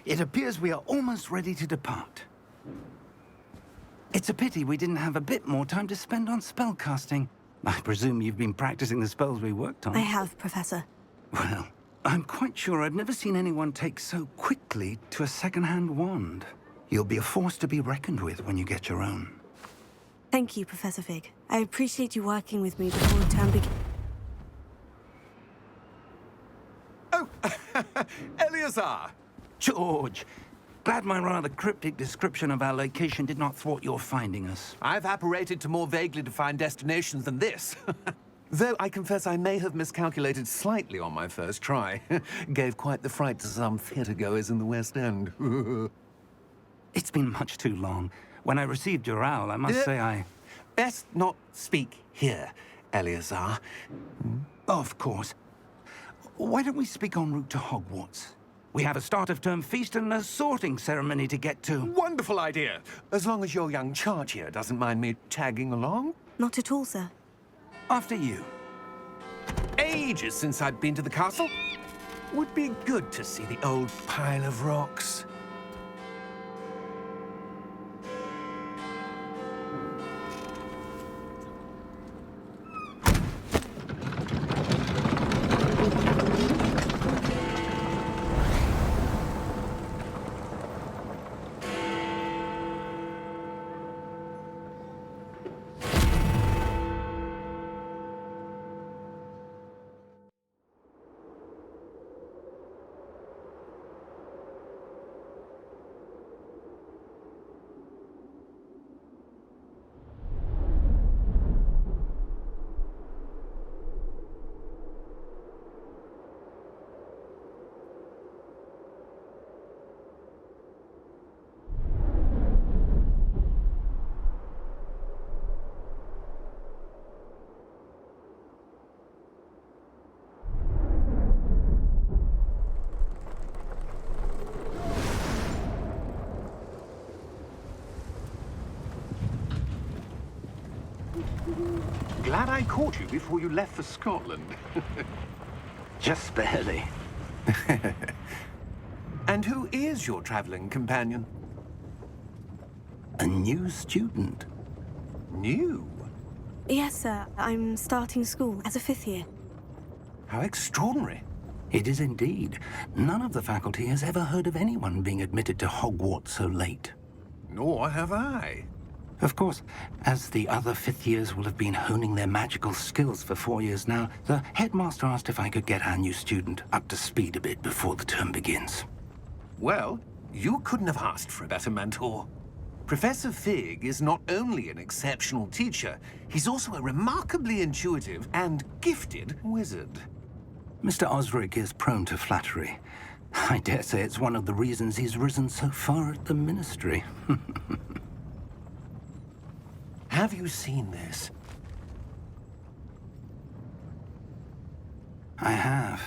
It appears we are almost ready to depart. It's a pity we didn't have a bit more time to spend on spellcasting. I presume you've been practicing the spells we worked on. I have, Professor. Well, I'm quite sure I've never seen anyone take so quickly to a second-hand wand. You'll be a force to be reckoned with when you get your own. Thank you, Professor Fig. I appreciate you working with me before the term begins. Oh, Eleazar! George, glad my rather cryptic description of our location did not thwart your finding us. I've apparated to more vaguely defined destinations than this. Though I confess I may have miscalculated slightly on my first try. Gave quite the fright to some theatre-goers in the West End. It's been much too long. When I received your owl, I must say I... Best not speak here, Eleazar. Of course. Why don't we speak en route to Hogwarts? We have a start-of-term feast and a sorting ceremony to get to. Wonderful idea! As long as your young charge here doesn't mind me tagging along. Not at all, sir. After you. Ages since I'd been to the castle. Would be good to see the old pile of rocks. Glad I caught you before you left for Scotland. Just barely. And who is your traveling companion? A new student. New? Yes, sir. I'm starting school as a 5th year. How extraordinary. It is indeed. None of the faculty has ever heard of anyone being admitted to Hogwarts so late. Nor have I. Of course, as the other 5th years will have been honing their magical skills for 4 years now, the headmaster asked if I could get our new student up to speed a bit before the term begins. Well, you couldn't have asked for a better mentor. Professor Fig is not only an exceptional teacher, he's also a remarkably intuitive and gifted wizard. Mr. Osric is prone to flattery. I dare say it's one of the reasons he's risen so far at the ministry. Have you seen this? I have.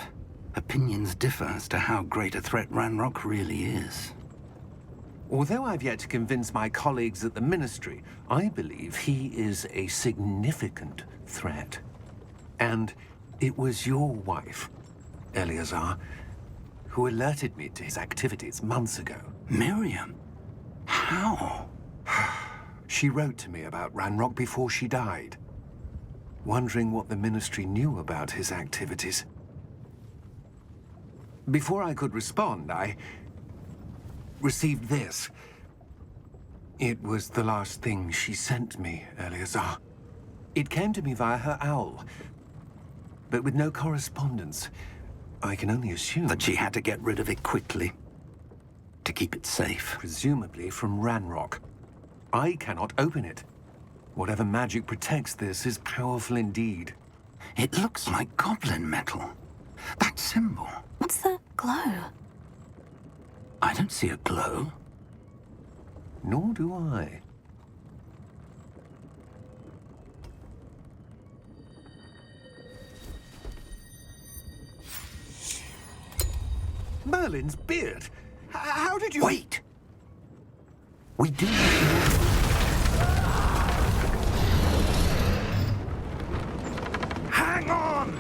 Opinions differ as to how great a threat Ranrock really is. Although I've yet to convince my colleagues at the Ministry, I believe he is a significant threat. And it was your wife, Eleazar, who alerted me to his activities months ago. Miriam? How? She wrote to me about Ranrock before she died, wondering what the Ministry knew about his activities. Before I could respond, I received this. It was the last thing she sent me, Eleazar. It came to me via her owl, but with no correspondence. I can only assume That she had to get rid of it quickly, to keep it safe. presumably from Ranrock. I cannot open it. Whatever magic protects this is powerful indeed. It looks like goblin metal. That symbol. What's that glow? I don't see a glow. Nor do I. Merlin's beard! How did you... Wait! We do need more... Hang on!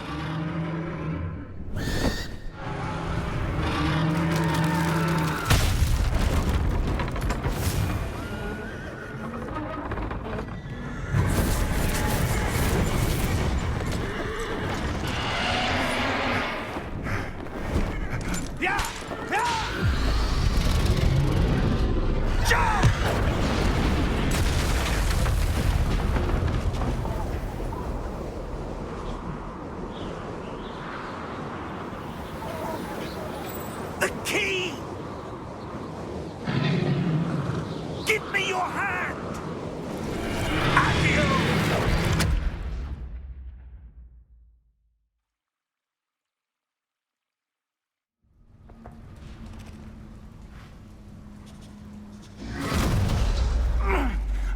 The key! Give me your hand! Addio!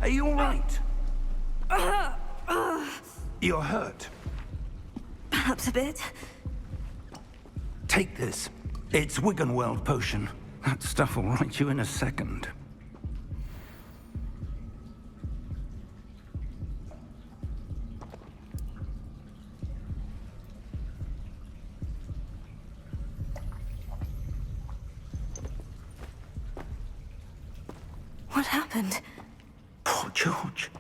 Are you all right? You're hurt. Perhaps a bit. Take this. It's Wiggenweld potion. That stuff will right you in a second. What happened? Poor George.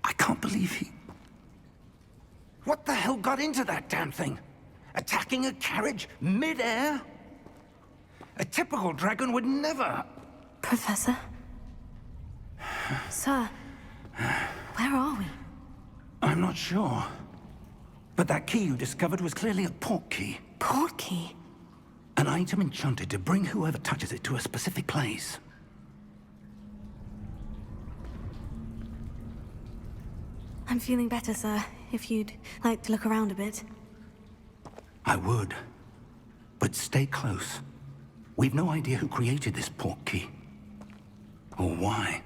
I can't believe he... What the hell got into that damn thing? Attacking a carriage mid-air? A typical dragon would never... Professor? Sir, where are we? I'm not sure. But that key you discovered was clearly a port key. Port key? An item enchanted to bring whoever touches it to a specific place. I'm feeling better, sir. If you'd like to look around a bit. I would. But stay close. We've no idea who created this port key. Or why.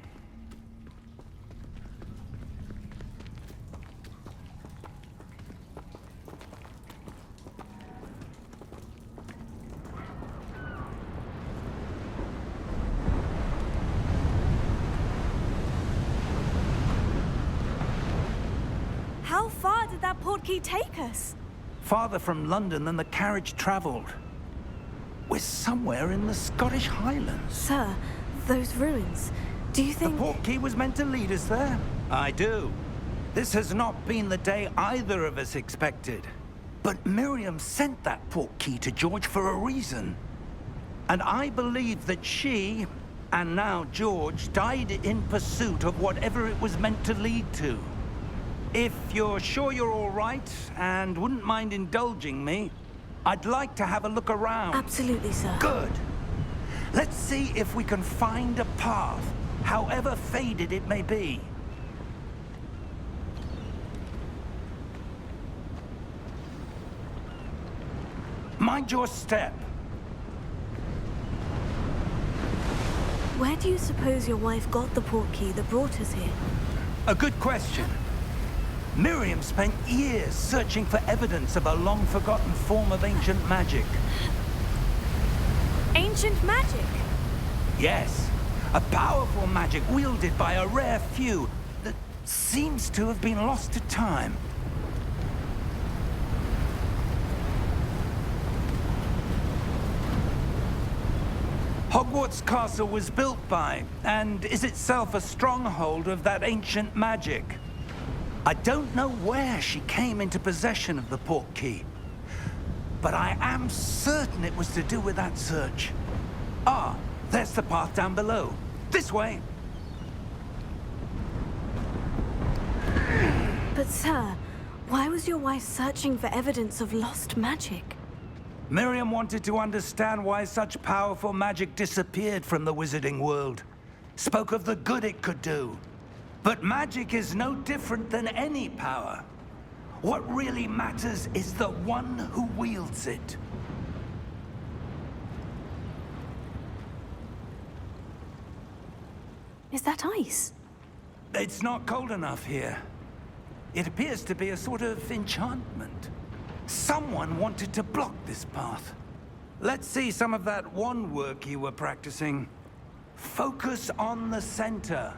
How far did that port key take us? Farther from London than the carriage traveled. We're somewhere in the Scottish Highlands. Sir, those ruins. Do you The think... port key was meant to lead us there? I do. This has not been the day either of us expected. But Miriam sent that port key to George for a reason. And I believe that she, and now George, died in pursuit of whatever it was meant to lead to. If you're sure you're all right, and wouldn't mind indulging me, I'd like to have a look around. Absolutely, sir. Good. Let's see if we can find a path, however faded it may be. Mind your step. Where do you suppose your wife got the port key that brought us here? A good question. Miriam spent years searching for evidence of a long-forgotten form of ancient magic. Ancient magic? Yes, a powerful magic wielded by a rare few that seems to have been lost to time. Hogwarts Castle was built by, and is itself a stronghold of that ancient magic. I don't know where she came into possession of the port key, but I am certain it was to do with that search. Ah, there's the path down below. This way. But sir, why was your wife searching for evidence of lost magic? Miriam wanted to understand why such powerful magic disappeared from the wizarding world. Spoke of the good it could do. But magic is no different than any power. What really matters is the one who wields it. Is that ice? It's not cold enough here. It appears to be a sort of enchantment. Someone wanted to block this path. Let's see some of that wand work you were practicing. Focus on the center.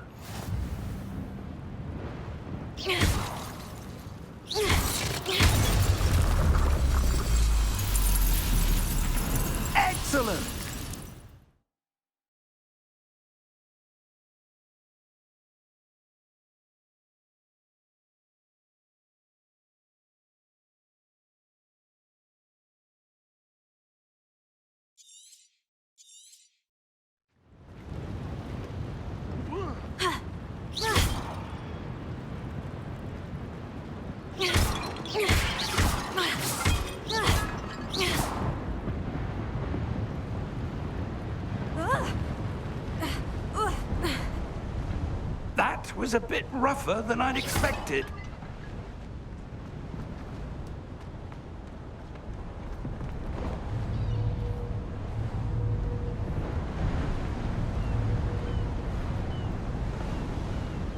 Excellent! was a bit rougher than I'd expected.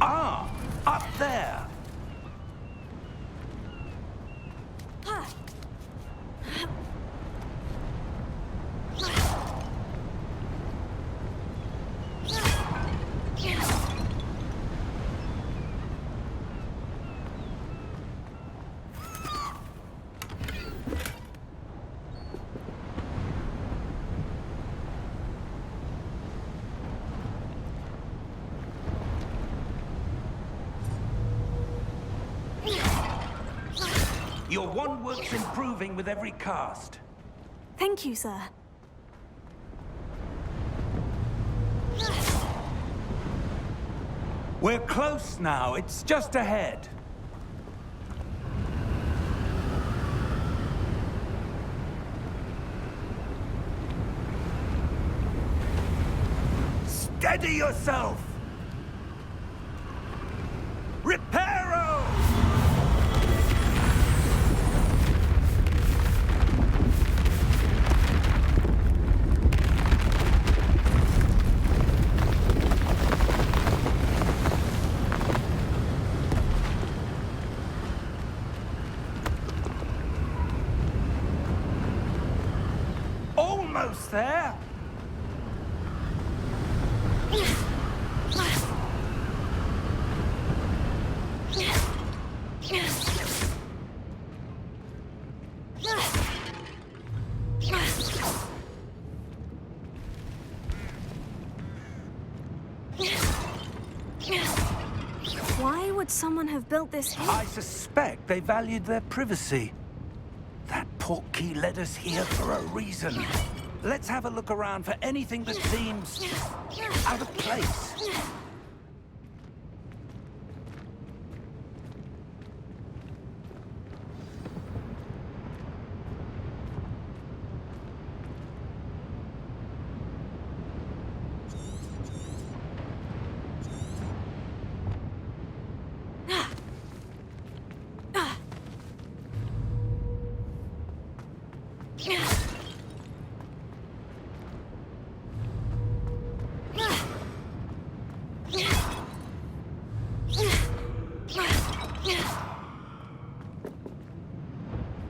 Ah, up there. Your wand works improving with every cast. Thank you, sir. We're close now. It's just ahead. Steady yourself! Reparo! Almost there. Why would someone have built this here? I suspect they valued their privacy. That portkey led us here for a reason. Let's have a look around for anything that seems out of place.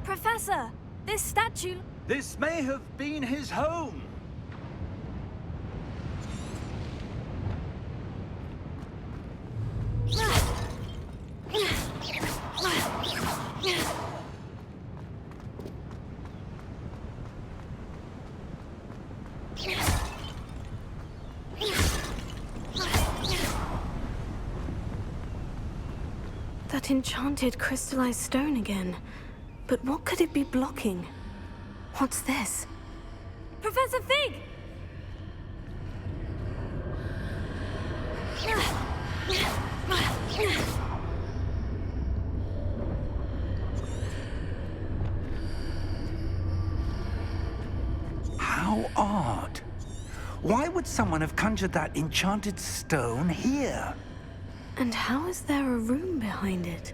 Professor, this statue... This may have been his home. That enchanted crystallized stone again. But what could it be blocking? What's this? Professor Fig! How odd. Why would someone have conjured that enchanted stone here? And how is there a room behind it?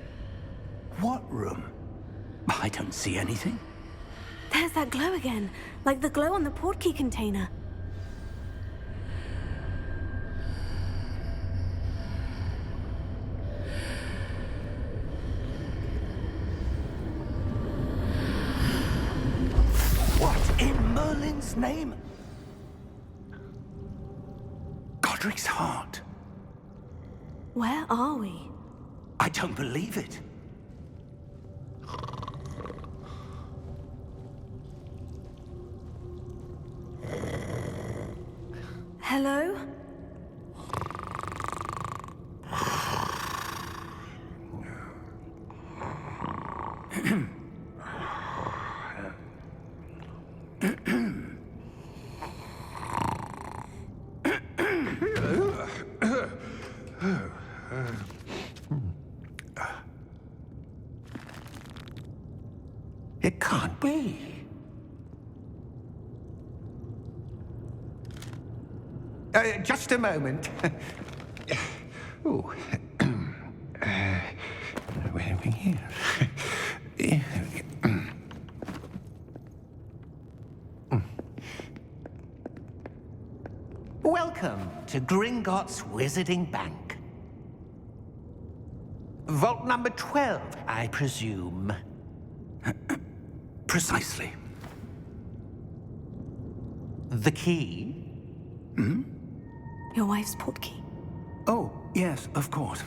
What room? I don't see anything. There's that glow again, like the glow on the portkey container. What in Merlin's name? Godric's heart. Where are we? I don't believe it. Hello? It can't be. Just a moment. Oh, Welcome to Gringotts Wizarding Bank. Vault number 12, I presume. Precisely. The key? Your wife's portkey. Oh, yes, of course.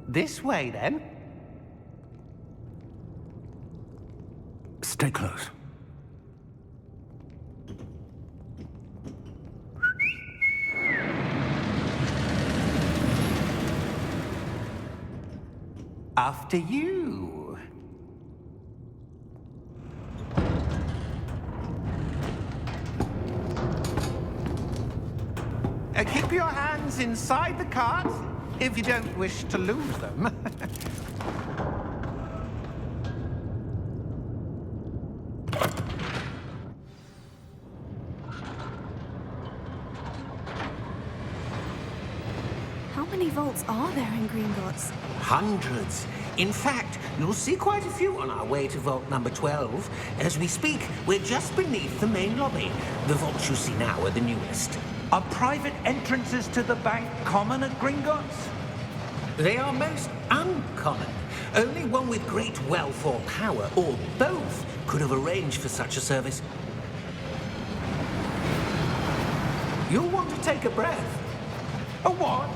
This way, then. Stay close. After you. Keep your hands inside the cart if you don't wish to lose them. How many vaults are there in Gringotts? Hundreds. In fact, you'll see quite a few on our way to vault number 12. As we speak, we're just beneath the main lobby. The vaults you see now are the newest. Are private entrances to the bank common at Gringotts? They are most uncommon. Only one with great wealth or power, or both, could have arranged for such a service. You'll want to take a breath. A what?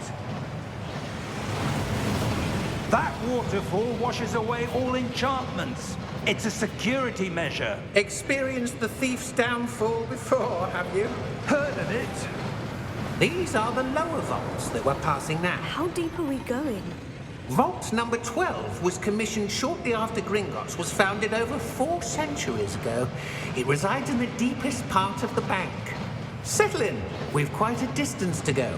That waterfall washes away all enchantments. It's a security measure. Experienced the thief's downfall before, have you? Heard of it? These are the lower vaults that we're passing now. How deep are we going? Vault number 12 was commissioned shortly after Gringotts was founded over 4 centuries ago. It resides in the deepest part of the bank. Settle in. We've quite a distance to go.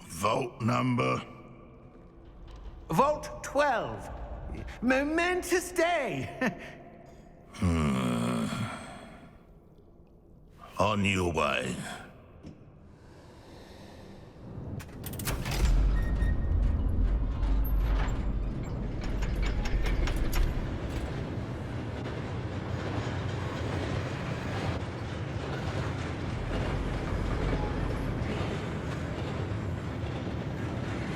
Vault number? Vault 12. Momentous day. On your way.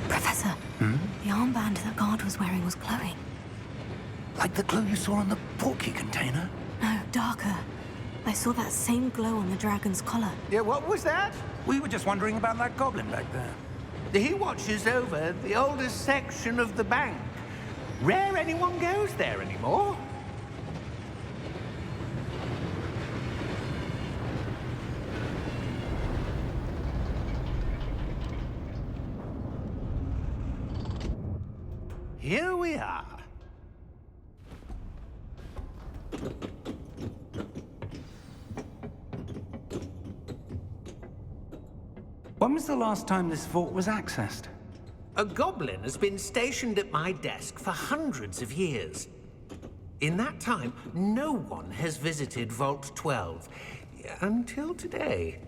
Professor, the armband that guard was wearing was glowing. Like the glow you saw on the portkey container? No, darker. I saw that same glow on the dragon's collar. Yeah, what was that? We were just wondering about that goblin back there. He watches over the oldest section of the bank. Rare anyone goes there anymore. Here we are. When was the last time this vault was accessed? A goblin has been stationed at my desk for hundreds of years. In that time, no one has visited Vault 12. Until today.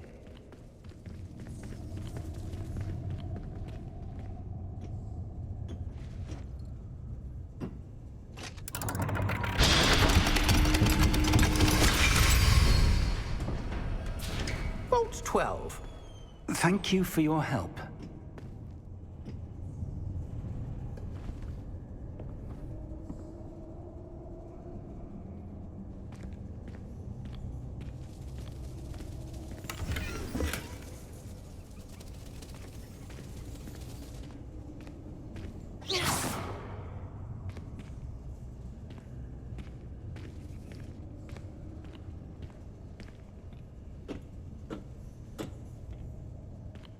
Vault 12. Thank you for your help.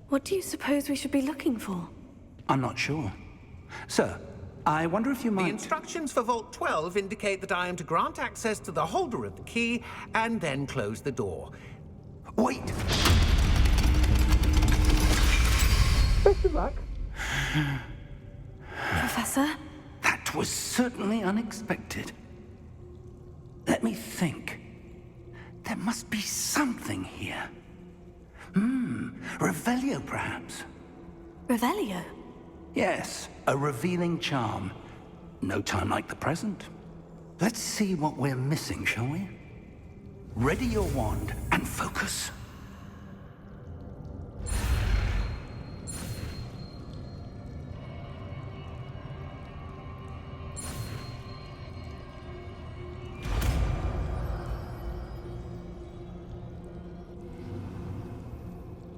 What do you suppose we should be looking for? I'm not sure. Sir, I wonder if you The might... instructions for Vault 12 indicate that I am to grant access to the holder of the key and then close the door. Wait! Best of luck. Professor? That was certainly unexpected. Let me think. There must be something here. Revelio, perhaps. Revelio? Yes, a revealing charm. No time like the present. Let's see what we're missing, shall we? Ready your wand and focus.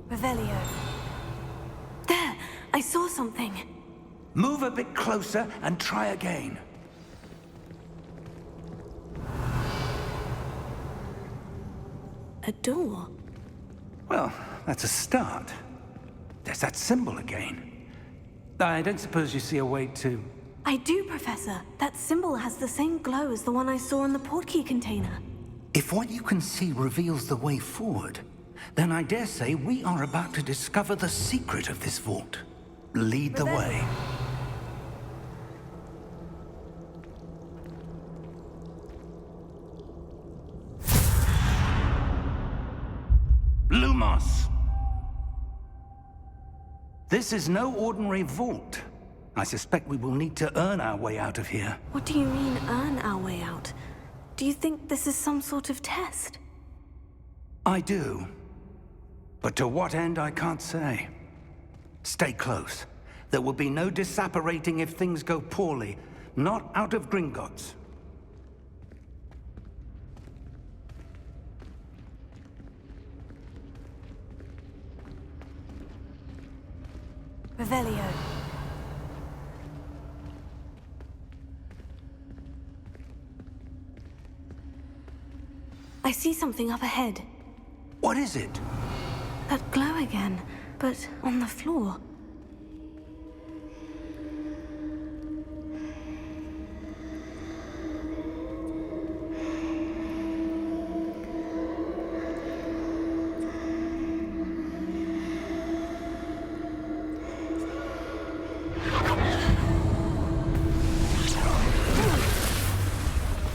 Revelio. There! I saw something. Move a bit closer and try again. A door? Well, that's a start. There's that symbol again. I don't suppose you see a way to... I do, Professor. That symbol has the same glow as the one I saw in the portkey container. If what you can see reveals the way forward, then I dare say we are about to discover the secret of this vault. Lead the way. Lumos! This is no ordinary vault. I suspect we will need to earn our way out of here. What do you mean, earn our way out? Do you think this is some sort of test? I do. But to what end, I can't say. Stay close. There will be no disapparating if things go poorly. Not out of Gringotts. Revelio. I see something up ahead. What is it? That glow again, but on the floor.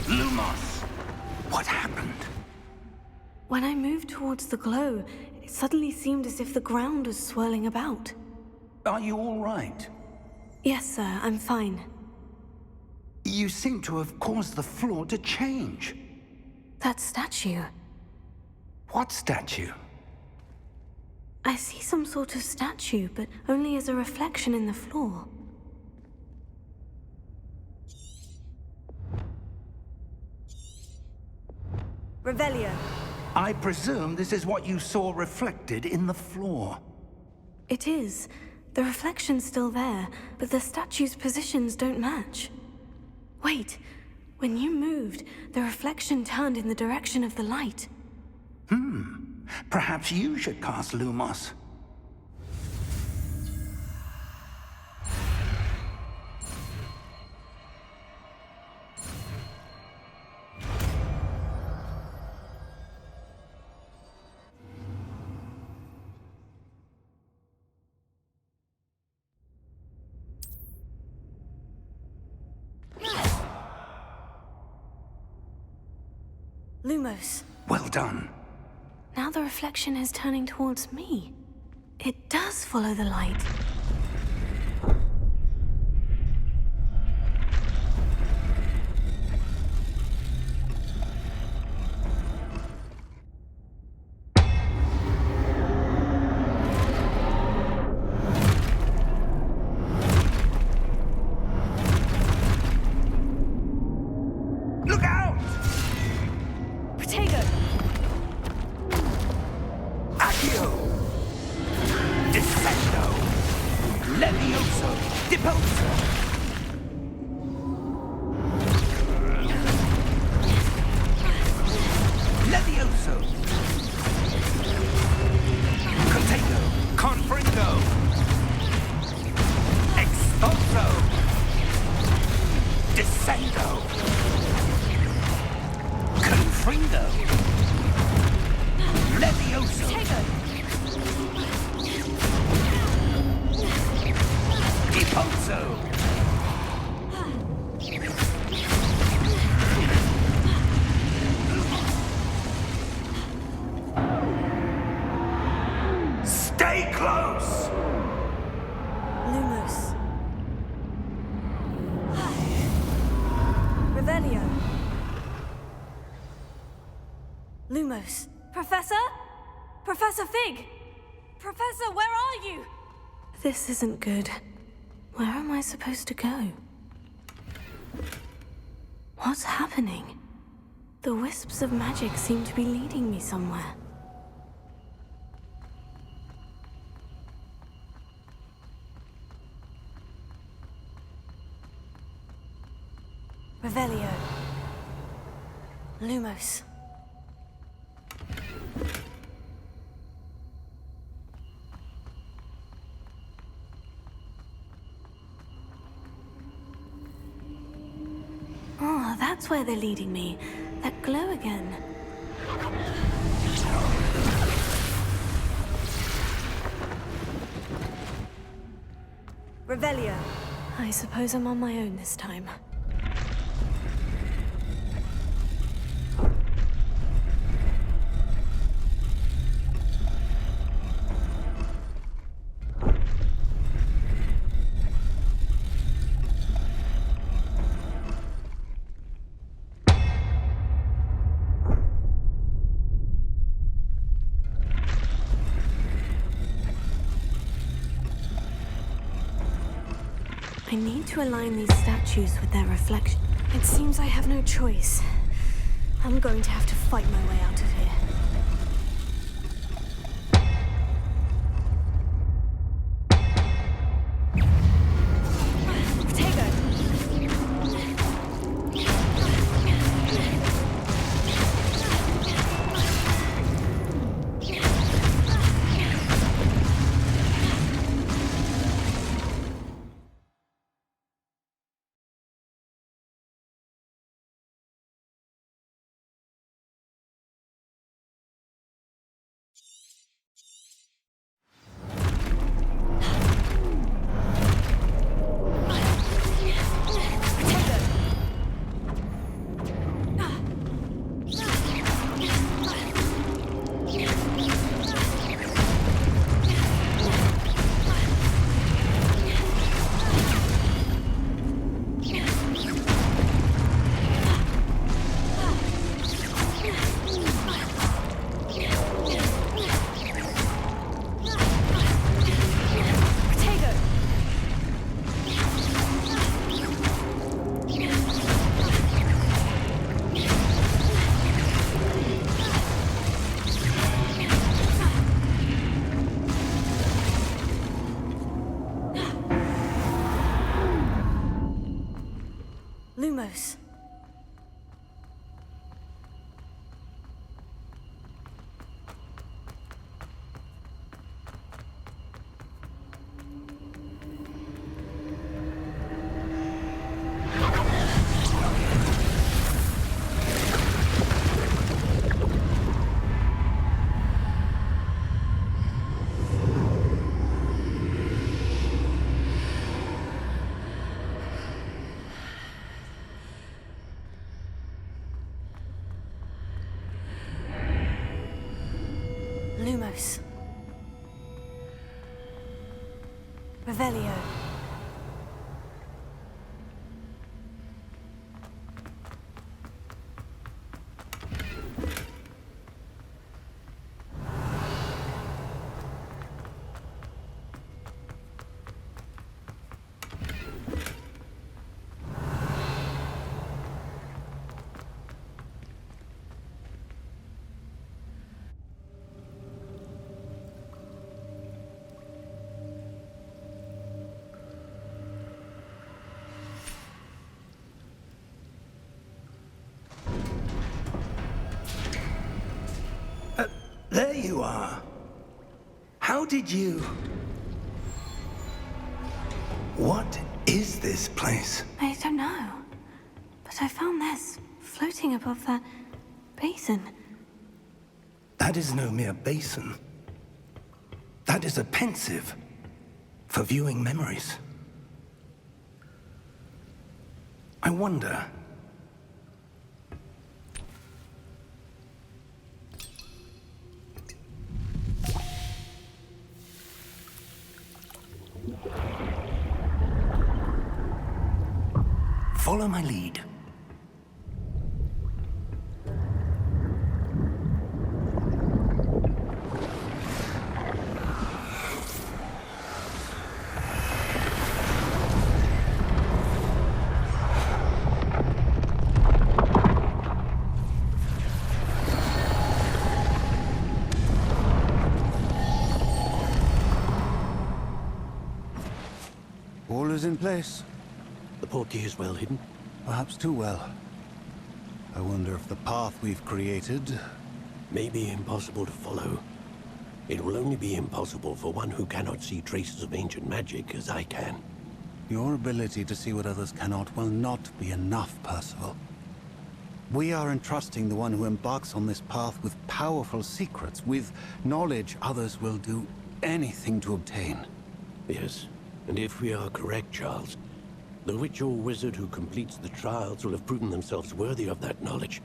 Lumos! What happened? When I moved towards the glow, it suddenly seemed as if the ground was swirling about. Are you all right? Yes, sir, I'm fine. You seem to have caused the floor to change. That statue. What statue? I see some sort of statue, but only as a reflection in the floor. Revelio. I presume this is what you saw reflected in the floor. It is. The reflection's still there, but the statue's positions don't match. Wait. When you moved, the reflection turned in the direction of the light. Perhaps you should cast Lumos. Lumos. Well done. Now the reflection is turning towards me. It does follow the light. Look out! Protego! Accio! Descendo! Levioso! Deposo! Levioso! Protego! Confringo! Expulso! Descendo! Confringo! Levioso! Deposo! Revelio. Lumos. Professor? Professor Fig! Professor, where are you? This isn't good. Where am I supposed to go? What's happening? The wisps of magic seem to be leading me somewhere. Revelio. Lumos. Oh, that's where they're leading me. That glow again. Revelio. I suppose I'm on my own this time. I need to align these statues with their reflection. It seems I have no choice. I'm going to have to fight my way out of here. Lumos. Lumos. Revelio. There you are. How did you... What is this place? I don't know. But I found this floating above that basin. That is no mere basin. That is a pensive for viewing memories. I wonder... Follow my lead. is in place. The portkey is well hidden. Perhaps too well. I wonder if the path we've created... May be impossible to follow. It will only be impossible for one who cannot see traces of ancient magic as I can. Your ability to see what others cannot will not be enough, Percival. We are entrusting the one who embarks on this path with powerful secrets, with knowledge others will do anything to obtain. Yes, and if we are correct, Charles, the witch or wizard who completes the trials will have proven themselves worthy of that knowledge,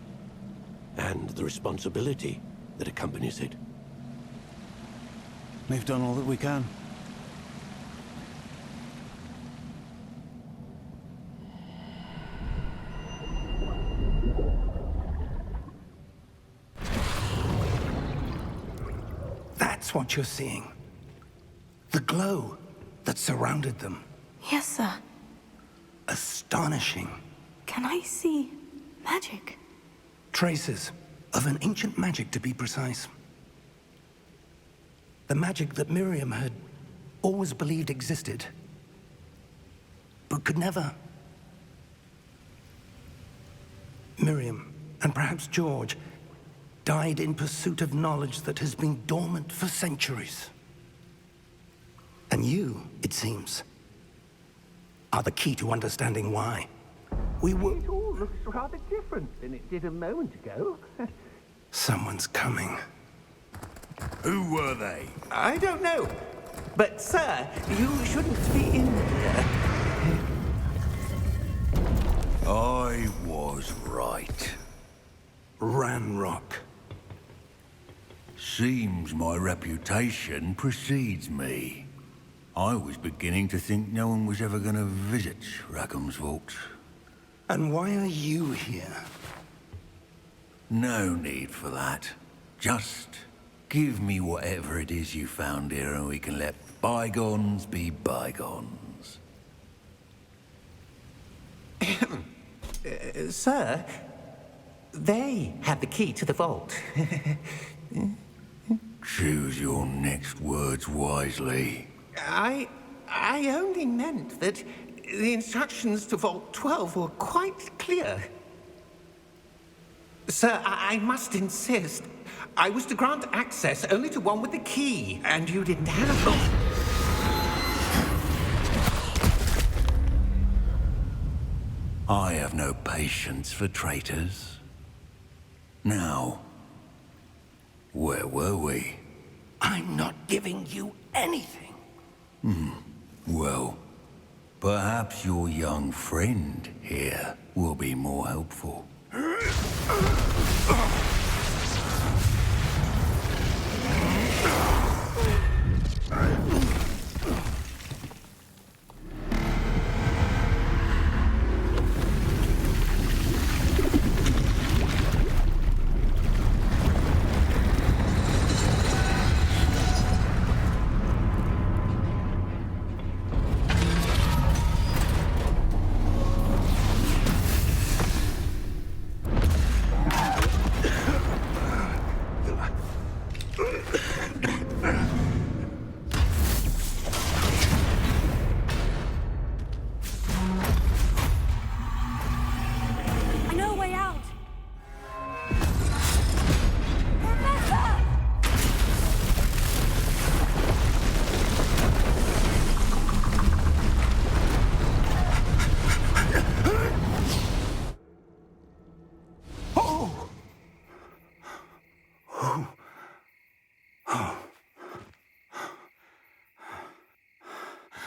and the responsibility that accompanies it. We've done all that we can. That's what you're seeing. The glow that surrounded them. Yes, sir. Astonishing. Can I see magic? Traces of an ancient magic, to be precise. The magic that Miriam had always believed existed, but could never. Miriam, and perhaps George, died in pursuit of knowledge that has been dormant for centuries. And you, it seems, are the key to understanding why. We were... It all looks rather different than it did a moment ago. Someone's coming. Who were they? I don't know. But, sir, you shouldn't be in here. I was right. Ranrock. Seems my reputation precedes me. I was beginning to think no one was ever going to visit Rackham's vault. And why are you here? No need for that. Just give me whatever it is you found here and we can let bygones be bygones. Sir, they have the key to the vault. Choose your next words wisely. I only meant that the instructions to Vault 12 were quite clear. Sir, I must insist. I was to grant access only to one with the key, and you didn't have it. I have no patience for traitors. Now, where were we? I'm not giving you anything. Well, perhaps your young friend here will be more helpful. I know a way out. Professor!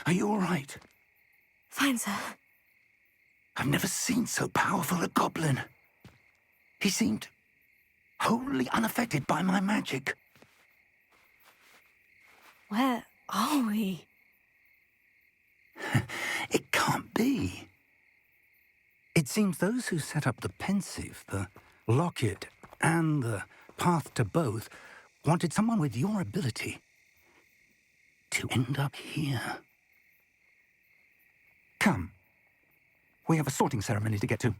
Are you all right? Fine, sir. I've never seen so powerful a goblin. He seemed wholly unaffected by my magic. Where are we? It can't be. It seems those who set up the pensive, the locket, and the path to both wanted someone with your ability to end up here. Come. We have a sorting ceremony to get to.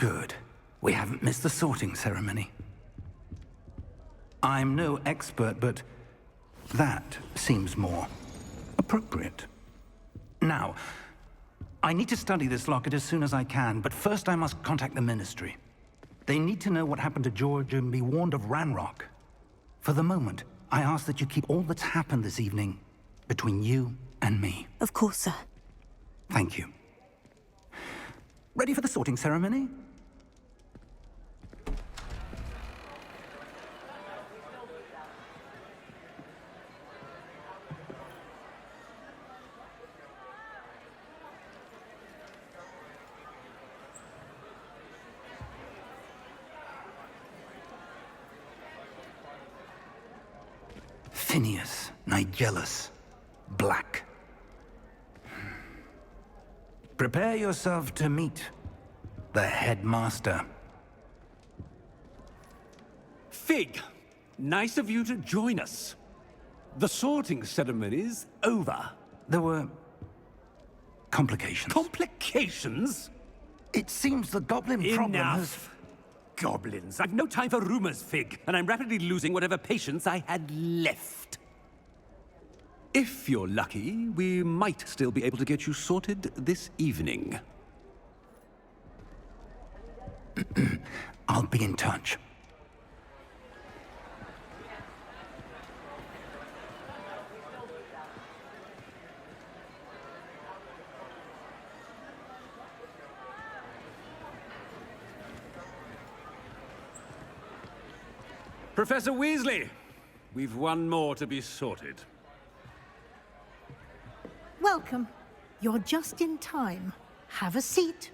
good. We haven't missed the sorting ceremony. I'm no expert, but that seems more appropriate. Now, I need to study this locket as soon as I can, but first I must contact the Ministry. They need to know what happened to George and be warned of Ranrock. For the moment, I ask that you keep all that's happened this evening between you and me. Of course, sir. Thank you. Ready for the sorting ceremony? Phineas, Nigellus, Black. Prepare yourself to meet the headmaster. Fig, nice of you to join us. The sorting ceremony's over. There were complications. Complications? It seems the goblin problem has... Enough. Goblins. I've no time for rumors, Fig, and I'm rapidly losing whatever patience I had left. If you're lucky, we might still be able to get you sorted this evening. I'll be in touch. Professor Weasley, we've one more to be sorted. Welcome. You're just in time. Have a seat.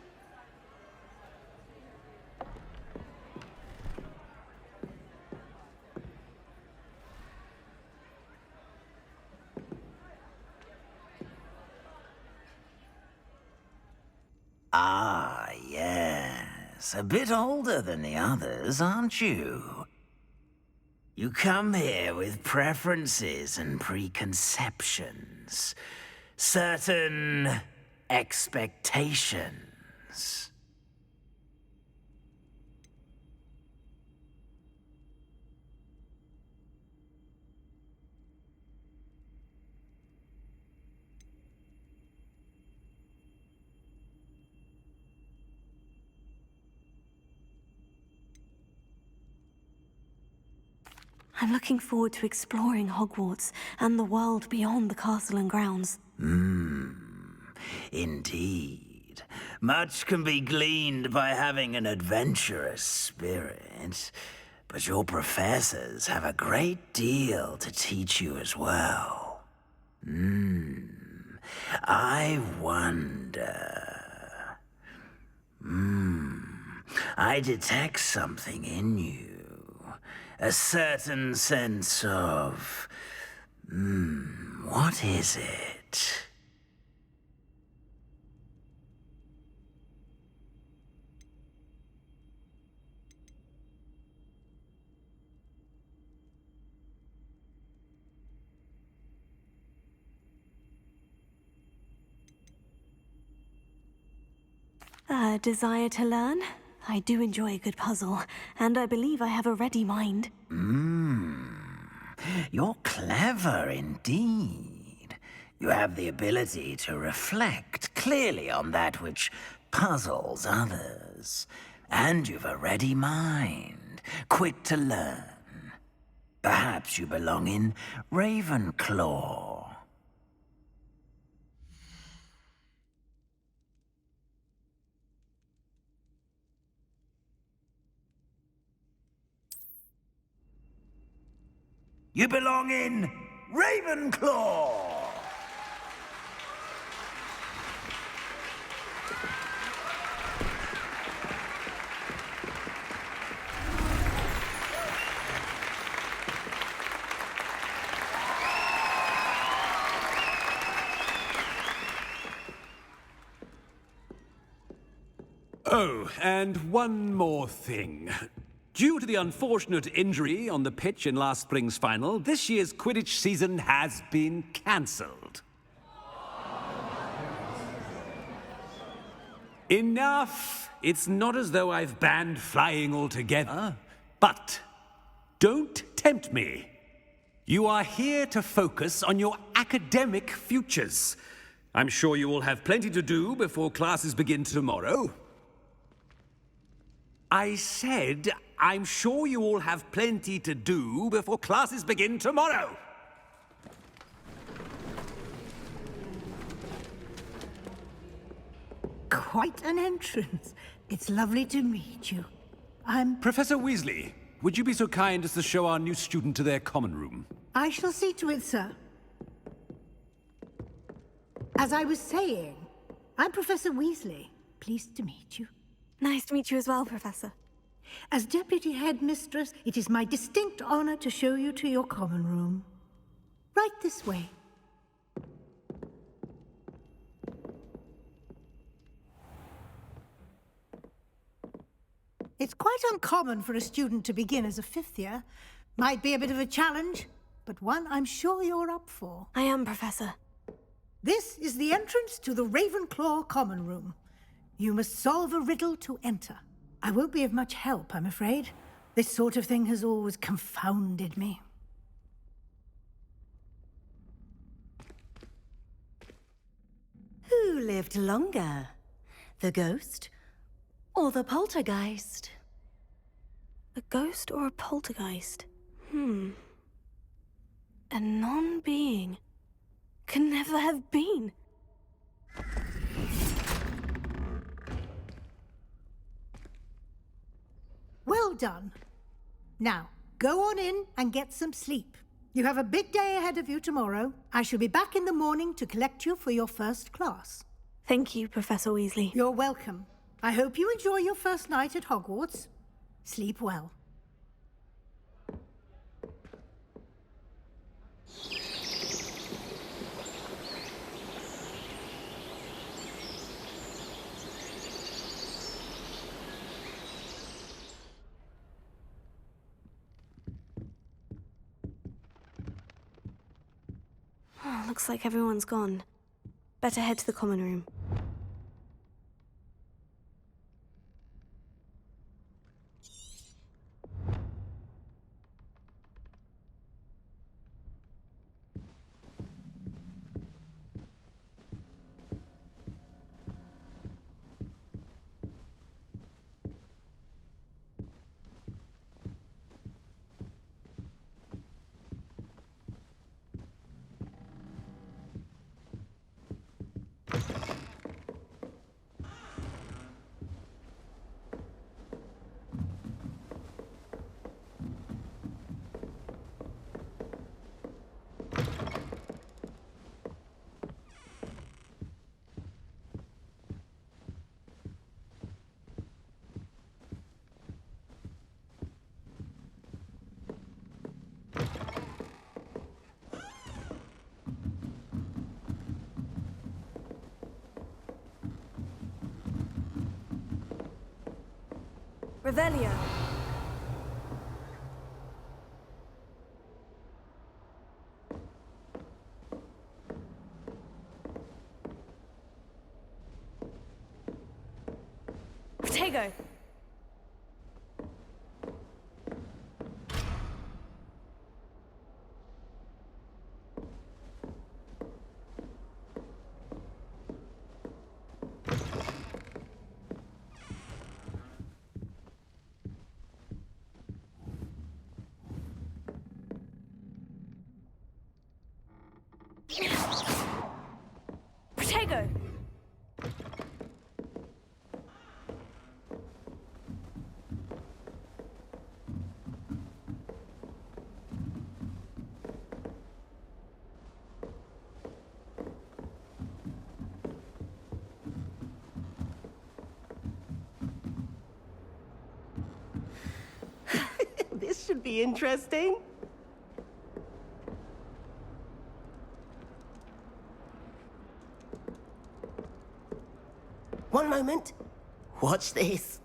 Ah, yes. A bit older than the others, aren't you? You come here with preferences and preconceptions. Certain expectations. I'm looking forward to exploring Hogwarts and the world beyond the castle and grounds. Indeed. Much can be gleaned by having an adventurous spirit, but your professors have a great deal to teach you as well. I wonder... I detect something in you. A certain sense of... what is it? A desire to learn? I do enjoy a good puzzle, and I believe I have a ready mind. You're clever indeed. You have the ability to reflect clearly on that which puzzles others. And you've a ready mind, quick to learn. Perhaps you belong in Ravenclaw. You belong in Ravenclaw! Oh, and one more thing. Due to the unfortunate injury on the pitch in last spring's final, this year's Quidditch season has been cancelled. Enough! It's not as though I've banned flying altogether. But don't tempt me. You are here to focus on your academic futures. I'm sure you will have plenty to do before classes begin tomorrow. I said, I'm sure you all have plenty to do before classes begin tomorrow. Quite an entrance. It's lovely to meet you. Professor Weasley, would you be so kind as to show our new student to their common room? I shall see to it, sir. As I was saying, I'm Professor Weasley. Pleased to meet you. Nice to meet you as well, Professor. As Deputy Headmistress, it is my distinct honor to show you to your common room. Right this way. It's quite uncommon for a student to begin as a fifth year. Might be a bit of a challenge, but one I'm sure you're up for. I am, Professor. This is the entrance to the Ravenclaw common room. You must solve a riddle to enter. I won't be of much help, I'm afraid. This sort of thing has always confounded me. Who lived longer? The ghost or the poltergeist? A ghost or a poltergeist? A non-being can never have been. Well done. Now, go on in and get some sleep. You have a big day ahead of you tomorrow. I shall be back in the morning to collect you for your first class. Thank you, Professor Weasley. You're welcome. I hope you enjoy your first night at Hogwarts. Sleep well. Looks like everyone's gone. Better head to the common room. Revelio. Protego. Protego. This should be interesting. One moment. Watch this.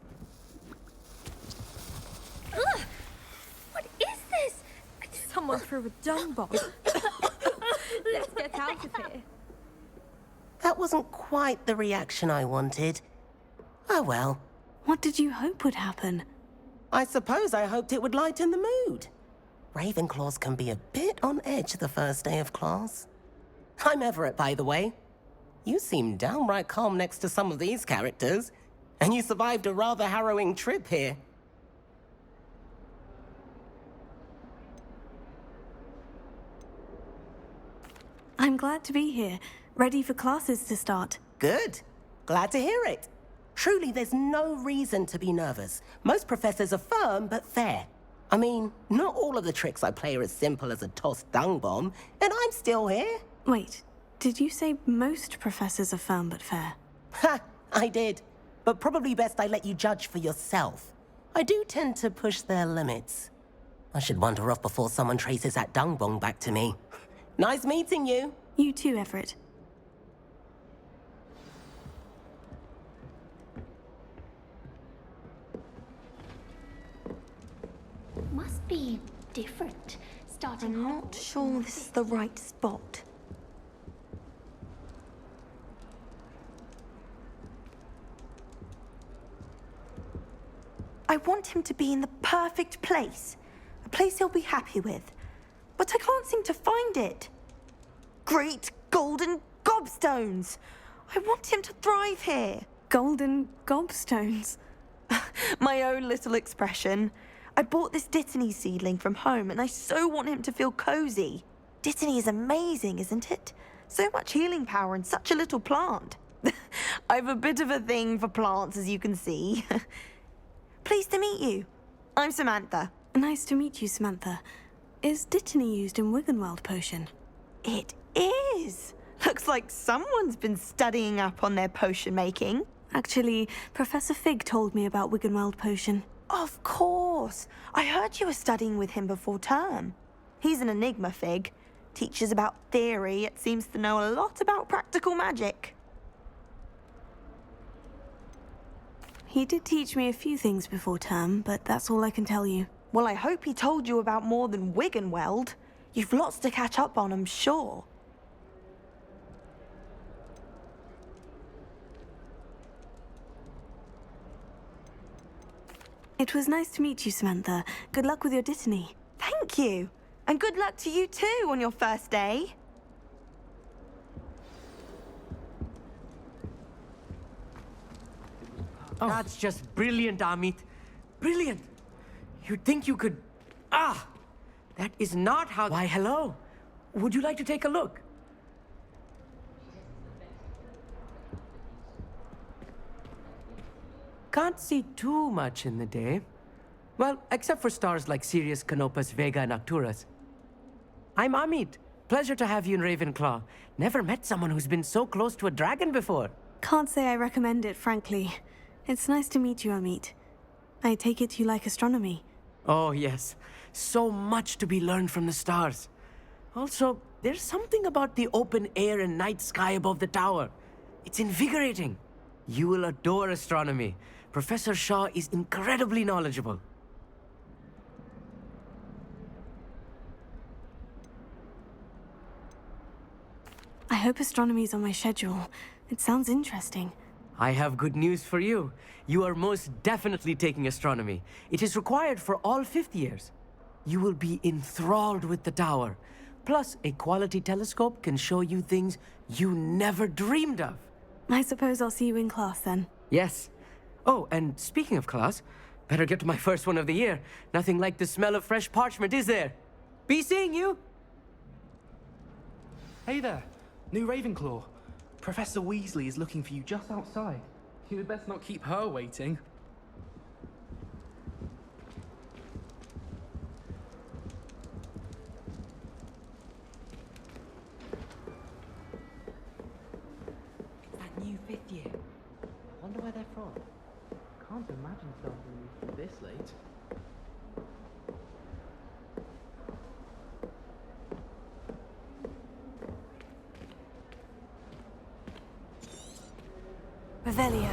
Ugh! What is this? Someone threw a dung bomb. Let's get out of here. That wasn't quite the reaction I wanted. Oh well. What did you hope would happen? I suppose I hoped it would lighten the mood. Ravenclaws can be a bit on edge the first day of class. I'm Everett, by the way. You seem downright calm next to some of these characters, and you survived a rather harrowing trip here. I'm glad to be here, ready for classes to start. Good. Glad to hear it. Truly, there's no reason to be nervous. Most professors are firm but fair. I mean, not all of the tricks I play are as simple as a tossed dung bomb, and I'm still here. Wait, did you say most professors are firm but fair? Ha! I did. But probably best I let you judge for yourself. I do tend to push their limits. I should wander off before someone traces that dung bomb back to me. Nice meeting you. You too, Everett. Must be different. Starting I'm not sure this is the right spot. I want him to be in the perfect place. A place he'll be happy with. But I can't seem to find it. Great golden gobstones! I want him to thrive here. Golden gobstones? My own little expression. I bought this Dittany seedling from home and I so want him to feel cozy. Dittany is amazing, isn't it? So much healing power in such a little plant. I've a bit of a thing for plants, as you can see. Pleased to meet you. I'm Samantha. Nice to meet you, Samantha. Is Dittany used in Wiggenweld potion? It is. Looks like someone's been studying up on their potion making. Actually, Professor Fig told me about Wiggenweld potion. Of course. I heard you were studying with him before term. He's an enigma, Fig. Teaches about theory, yet seems to know a lot about practical magic. He did teach me a few things before term, but that's all I can tell you. Well, I hope he told you about more than Wiggenweld. You've lots to catch up on, I'm sure. It was nice to meet you, Samantha. Good luck with your Dittany. Thank you. And good luck to you too on your first day. Oh. That's just brilliant, Amit. Brilliant. You'd think you could... Ah! That is not how... Why, hello. Would you like to take a look? Can't see too much in the day. Well, except for stars like Sirius, Canopus, Vega, and Arcturus. I'm Amit. Pleasure to have you in Ravenclaw. Never met someone who's been so close to a dragon before. Can't say I recommend it, frankly. It's nice to meet you, Amit. I take it you like astronomy. Oh, yes. So much to be learned from the stars. Also, there's something about the open air and night sky above the tower. It's invigorating. You will adore astronomy. Professor Shaw is incredibly knowledgeable. I hope astronomy's on my schedule. It sounds interesting. I have good news for you. You are most definitely taking astronomy. It is required for all fifth years. You will be enthralled with the tower. Plus, a quality telescope can show you things you never dreamed of. I suppose I'll see you in class then. Yes. Oh, and speaking of class, better get to my first one of the year. Nothing like the smell of fresh parchment, is there? Be seeing you! Hey there, new Ravenclaw. Professor Weasley is looking for you just outside. You'd best not keep her waiting. It's that new fifth year. I wonder where they're from. Can't imagine something this late. Revelio.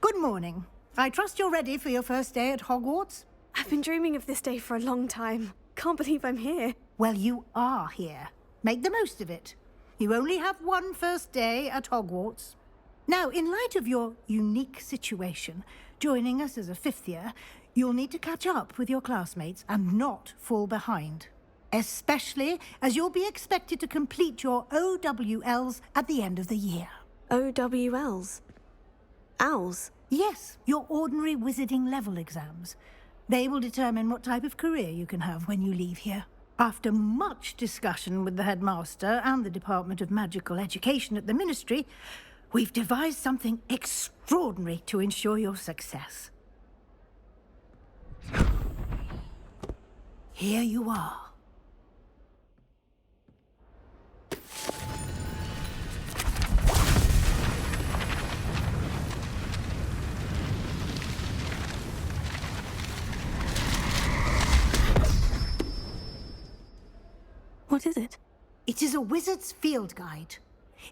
Good morning. I trust you're ready for your first day at Hogwarts? I've been dreaming of this day for a long time. can't believe I'm here. Well, you are here. Make the most of it. You only have one first day at Hogwarts. Now, in light of your unique situation, joining us as a fifth year, you'll need to catch up with your classmates and not fall behind. Especially as you'll be expected to complete your OWLs at the end of the year. OWLs? Owls? Yes, your ordinary wizarding level exams. They will determine what type of career you can have when you leave here. After much discussion with the headmaster and the Department of Magical Education at the Ministry, we've devised something extraordinary to ensure your success. Here you are. What is it? It is a wizard's field guide.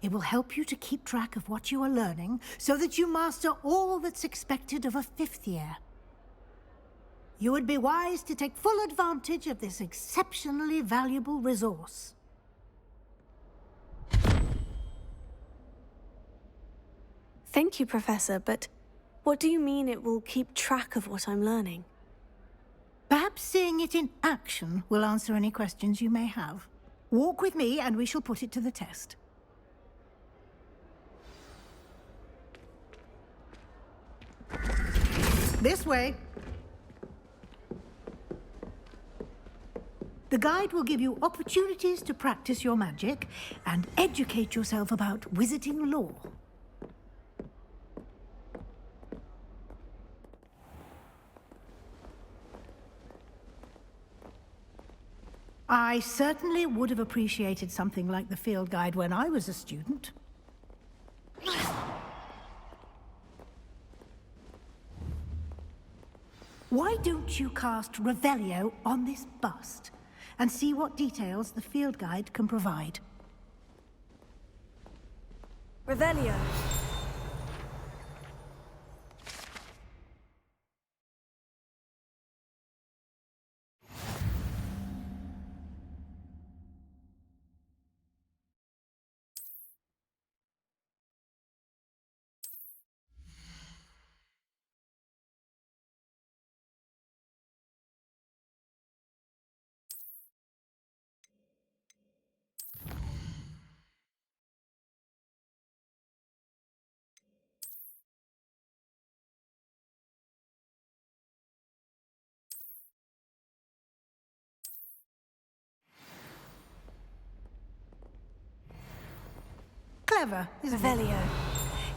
It will help you to keep track of what you are learning so that you master all that's expected of a fifth year. You would be wise to take full advantage of this exceptionally valuable resource. Thank you, Professor, but what do you mean it will keep track of what I'm learning? Perhaps seeing it in action will answer any questions you may have. Walk with me and we shall put it to the test. This way. The guide will give you opportunities to practice your magic and educate yourself about wizarding lore. I certainly would have appreciated something like the field guide when I was a student. Why don't you cast Revelio on this bust and see what details the field guide can provide? Revelio. Clever, isn't it?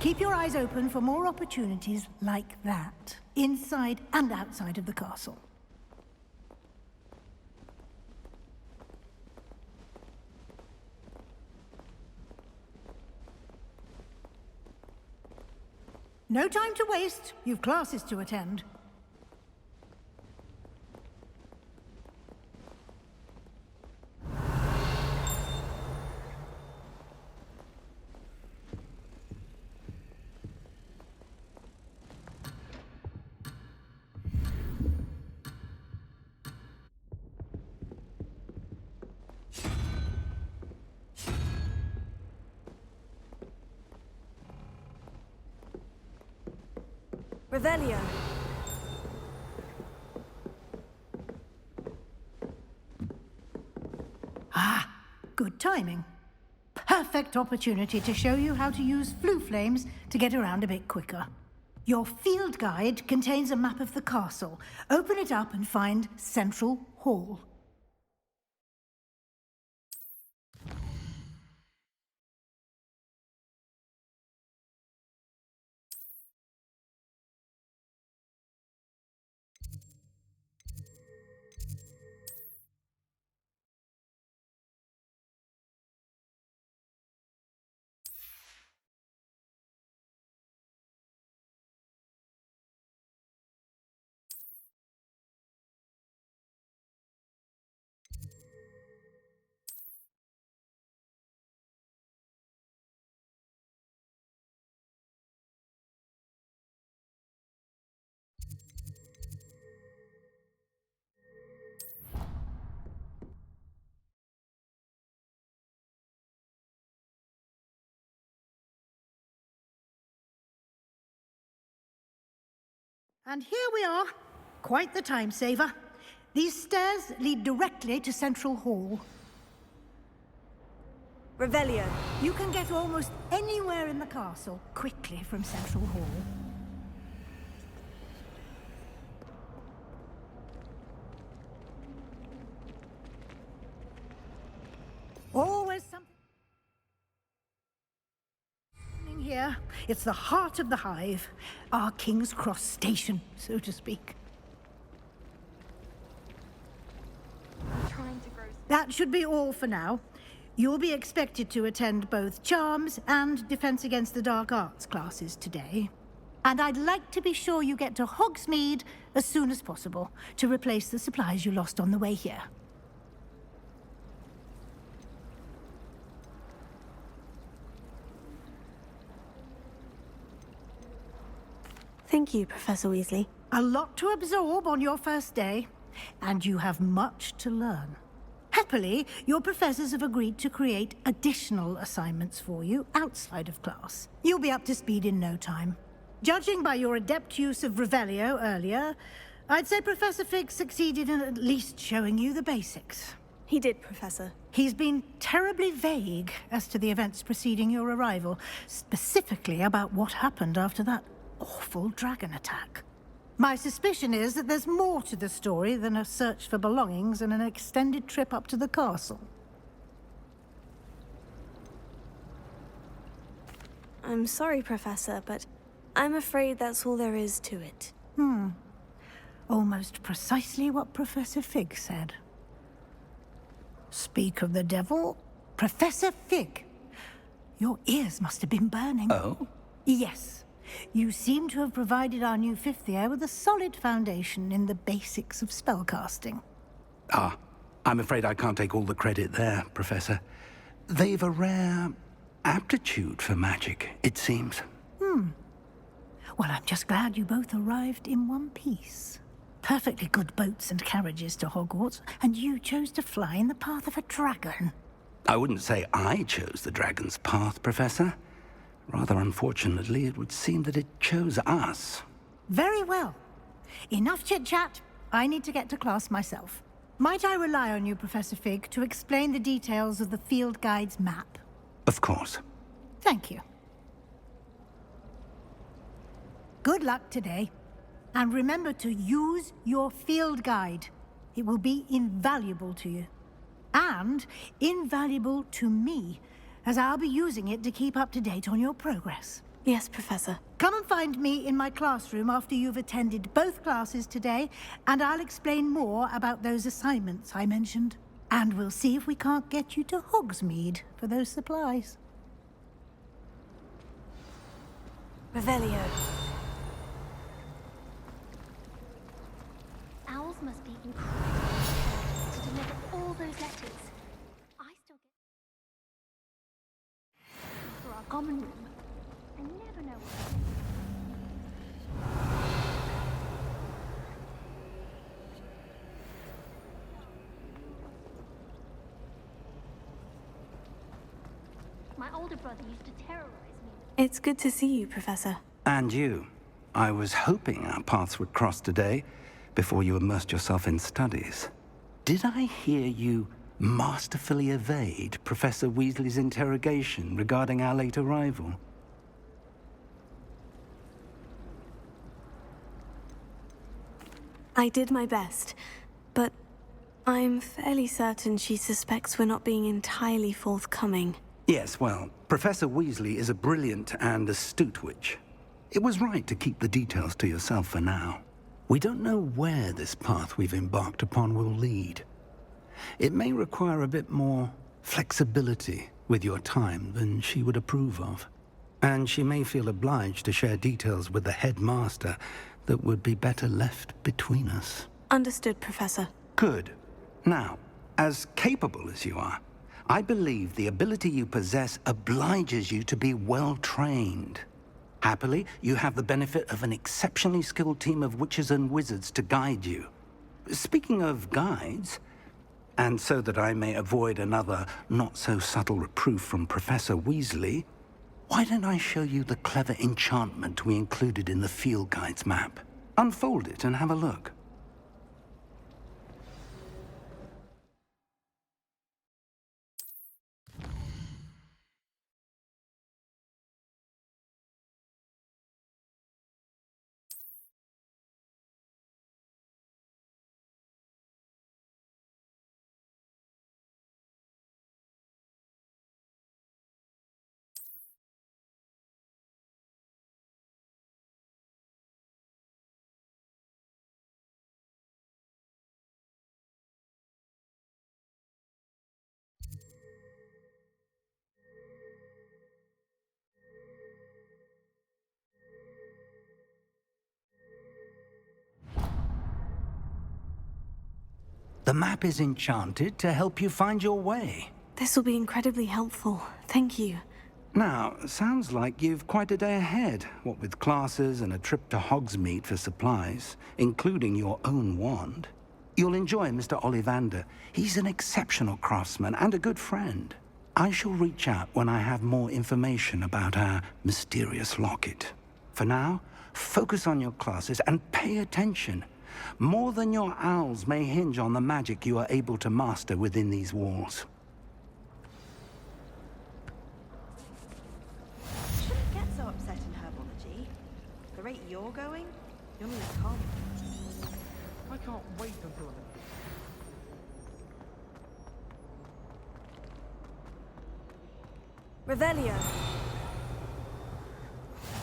Keep your eyes open for more opportunities like that, inside and outside of the castle. No time to waste. You've classes to attend. Revelio. Ah, good timing. Perfect opportunity to show you how to use flue flames to get around a bit quicker. Your field guide contains a map of the castle. Open it up and find Central Hall. And here we are. Quite the time saver. These stairs lead directly to Central Hall. Revelio. You can get almost anywhere in the castle quickly from Central Hall. Always something here. It's the heart of the hive, our King's Cross station, so to speak. That should be all for now. You'll be expected to attend both Charms and Defense Against the Dark Arts classes today. And I'd like to be sure you get to Hogsmeade as soon as possible to replace the supplies you lost on the way here. Thank you, Professor Weasley. A lot to absorb on your first day, and you have much to learn. Happily, your professors have agreed to create additional assignments for you outside of class. You'll be up to speed in no time. Judging by your adept use of Revelio earlier, I'd say Professor Fig succeeded in at least showing you the basics. He did, Professor. He's been terribly vague as to the events preceding your arrival, specifically about what happened after that awful dragon attack. My suspicion is that there's more to the story than a search for belongings and an extended trip up to the castle. I'm sorry, Professor, but I'm afraid that's all there is to it. Almost precisely what Professor Fig said. Speak of the devil, Professor Fig. Your ears must have been burning. Oh? Yes. You seem to have provided our new fifth year with a solid foundation in the basics of spellcasting. Ah, I'm afraid I can't take all the credit there, Professor. They've a rare aptitude for magic, it seems. Well, I'm just glad you both arrived in one piece. Perfectly good boats and carriages to Hogwarts, and you chose to fly in the path of a dragon. I wouldn't say I chose the dragon's path, Professor. Rather unfortunately, it would seem that it chose us. Very well. Enough chit-chat. I need to get to class myself. Might I rely on you, Professor Fig, to explain the details of the field guide's map? Of course. Thank you. Good luck today. And remember to use your field guide. It will be invaluable to you. And invaluable to me, as I'll be using it to keep up to date on your progress. Yes, Professor. Come and find me in my classroom after you've attended both classes today, and I'll explain more about those assignments I mentioned. And we'll see if we can't get you to Hogsmeade for those supplies. Revelio. Owls must be incredible to deliver all those letters. I still get for our common room. I never know what. My older brother used to terrorize me. It's good to see you, Professor. And you. I was hoping our paths would cross today, before you immersed yourself in studies. Did I hear you masterfully evade Professor Weasley's interrogation regarding our late arrival? I did my best, but I'm fairly certain she suspects we're not being entirely forthcoming. Yes, well, Professor Weasley is a brilliant and astute witch. It was right to keep the details to yourself for now. We don't know where this path we've embarked upon will lead. It may require a bit more flexibility with your time than she would approve of. And she may feel obliged to share details with the headmaster that would be better left between us. Understood, Professor. Good. Now, as capable as you are, I believe the ability you possess obliges you to be well-trained. Happily, you have the benefit of an exceptionally skilled team of witches and wizards to guide you. Speaking of guides, and so that I may avoid another not-so-subtle reproof from Professor Weasley, why don't I show you the clever enchantment we included in the field guide's map? Unfold it and have a look. The map is enchanted to help you find your way. This will be incredibly helpful. Thank you. Now, sounds like you've quite a day ahead, what with classes and a trip to Hogsmeade for supplies, including your own wand. You'll enjoy Mr. Ollivander. He's an exceptional craftsman and a good friend. I shall reach out when I have more information about our mysterious locket. For now, focus on your classes and pay attention. More than your owls may hinge on the magic you are able to master within these walls. Shouldn't get so upset in herbology. The rate you're going, you'll need calm. I can't wait until Revelio.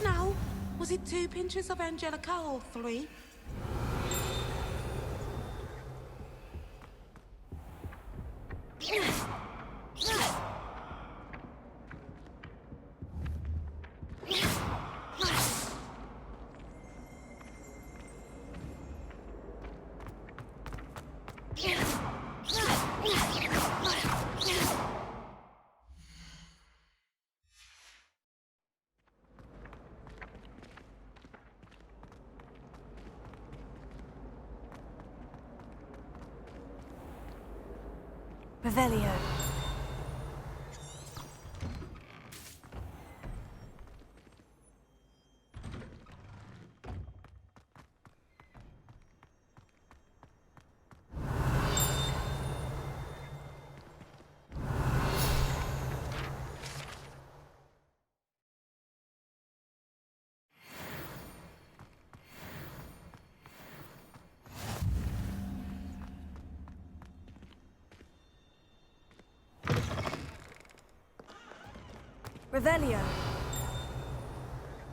Now, was it 2 pinches of Angelica or 3? Revelio. Revelio.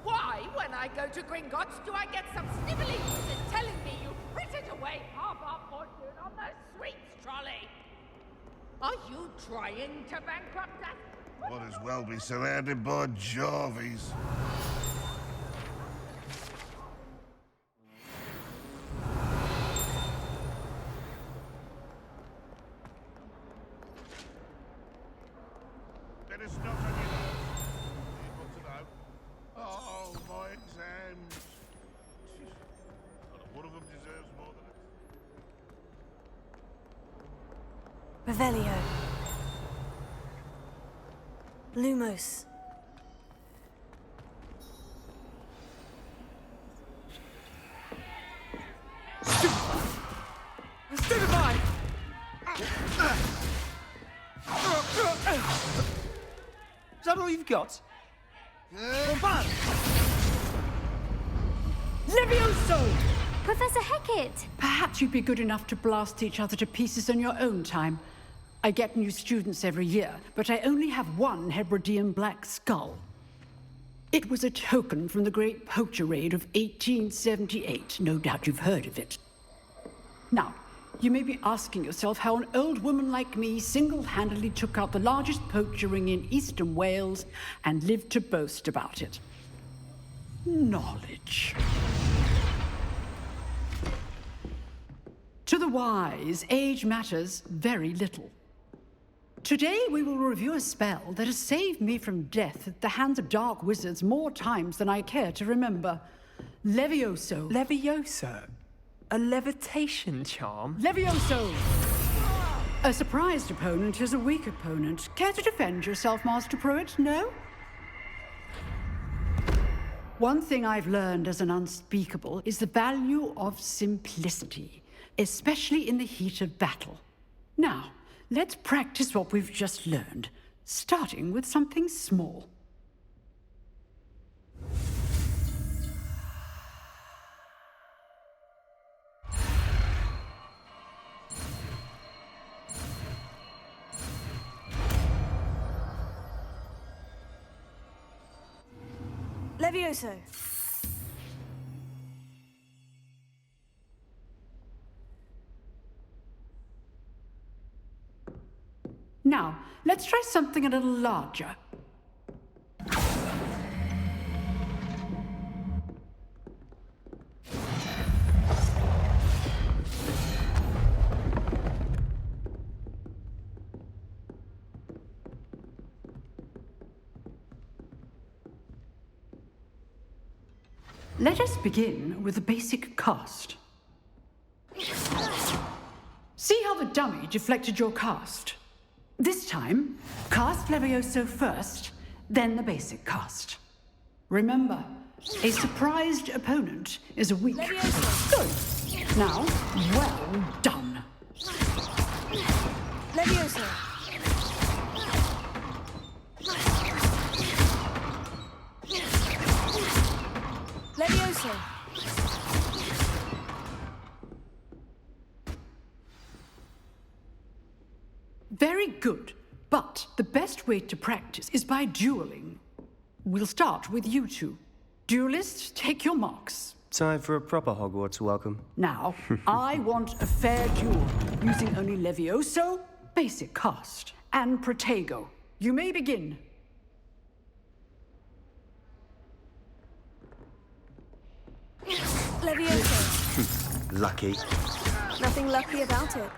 Why, when I go to Gringotts, do I get some snivelling wizard telling me you frittered away half our fortune on the sweets trolley? Are you trying to bankrupt us? Might as well be surrounded by Jarvies. Let us not on your nose. Able to know. Oh, my exams. Not one of them deserves more than Revelio. Lumos. Stupefy! Is that all you've got? Bombard! Levioso! Professor Hecat! Perhaps you'd be good enough to blast each other to pieces in your own time. I get new students every year, but I only have one Hebridean black skull. It was a token from the Great Poacher Raid of 1878. No doubt you've heard of it. Now, you may be asking yourself how an old woman like me single-handedly took out the largest poacher ring in eastern Wales and lived to boast about it. Knowledge. To the wise, age matters very little. Today we will review a spell that has saved me from death at the hands of dark wizards more times than I care to remember. Levioso. Levioso? A levitation charm? Levioso! A surprised opponent is a weak opponent. Care to defend yourself, Master Pruitt? No? One thing I've learned as an unspeakable is the value of simplicity, especially in the heat of battle. Now, let's practice what we've just learned, starting with something small. Levioso. Now, let's try something a little larger. Let us begin with the basic cast. See how the dummy deflected your cast? This time, cast Levioso first, then the basic cast. Remember, a surprised opponent is a weak... Good. Now, well done. Levioso. Levioso. Very good, but the best way to practice is by dueling. We'll start with you two. Duelists, take your marks. Time for a proper Hogwarts welcome. Now, I want a fair duel, using only Levioso, basic cast, and Protego. You may begin. Levioso. Lucky. Nothing lucky about it.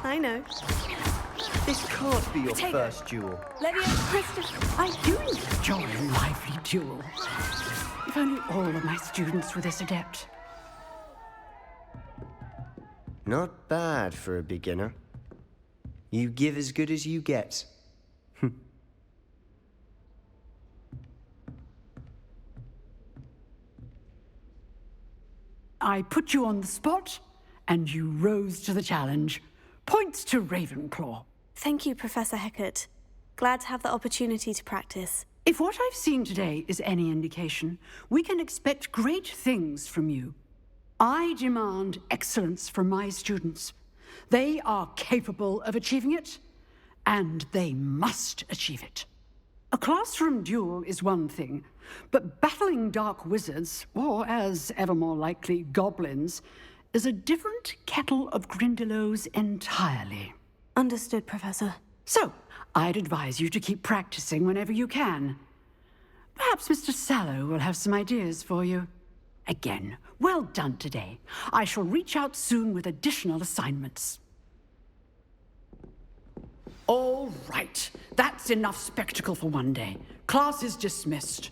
I know. This can't be your Protego. first duel. Levioso. I do enjoy a lively duel. If only all of my students were this adept. Not bad for a beginner. You give as good as you get. I put you on the spot, and you rose to the challenge. Points to Ravenclaw. Thank you, Professor Hecat. Glad to have the opportunity to practice. If what I've seen today is any indication, we can expect great things from you. I demand excellence from my students. They are capable of achieving it, and they must achieve it. A classroom duel is one thing, but battling dark wizards, or as ever more likely, goblins, is a different kettle of Grindylows entirely. Understood, Professor. So, I'd advise you to keep practicing whenever you can. Perhaps Mr. Sallow will have some ideas for you. Again, well done today. I shall reach out soon with additional assignments. All right, that's enough spectacle for one day. Class is dismissed.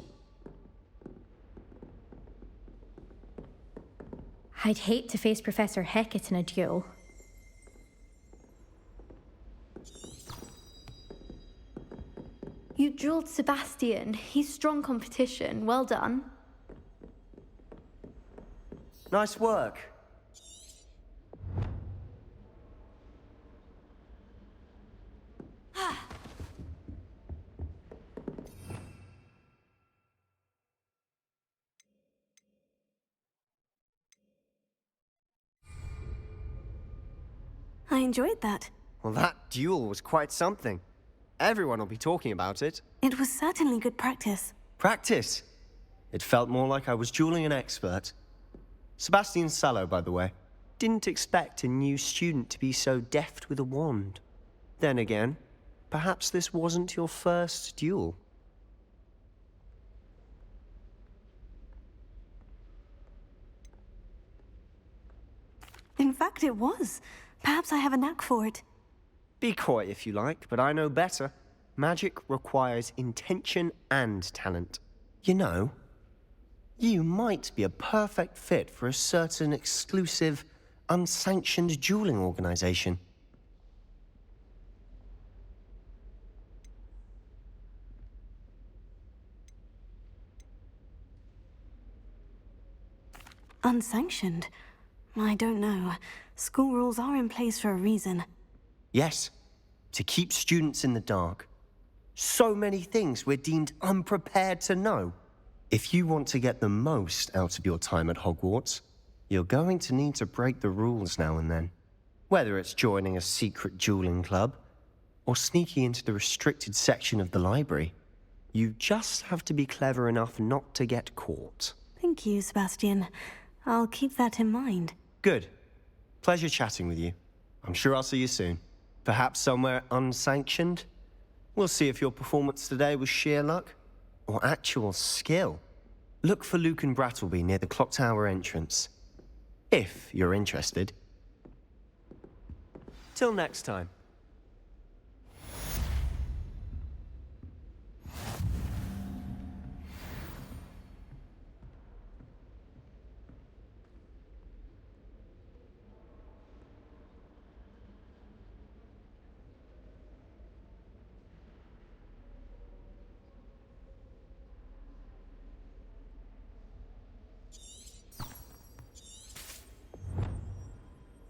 I'd hate to face Professor Hecat in a duel. You dueled Sebastian. He's strong competition. Well done. Nice work. I enjoyed that. Well, that duel was quite something. Everyone will be talking about it. It was certainly good practice. Practice? It felt more like I was dueling an expert. Sebastian Sallow, by the way. Didn't expect a new student to be so deft with a wand. Then again, perhaps this wasn't your first duel. In fact, it was. Perhaps I have a knack for it. Be coy if you like, but I know better. Magic requires intention and talent. You know, you might be a perfect fit for a certain exclusive, unsanctioned dueling organization. Unsanctioned? I don't know. School rules are in place for a reason. Yes, to keep students in the dark. So many things we're deemed unprepared to know. If you want to get the most out of your time at Hogwarts, you're going to need to break the rules now and then. Whether it's joining a secret dueling club, or sneaking into the restricted section of the library, you just have to be clever enough not to get caught. Thank you, Sebastian. I'll keep that in mind. Good. Pleasure chatting with you. I'm sure I'll see you soon. Perhaps somewhere unsanctioned? We'll see if your performance today was sheer luck or actual skill. Look for Luke and Brattleby near the clock tower entrance. If you're interested. Till next time.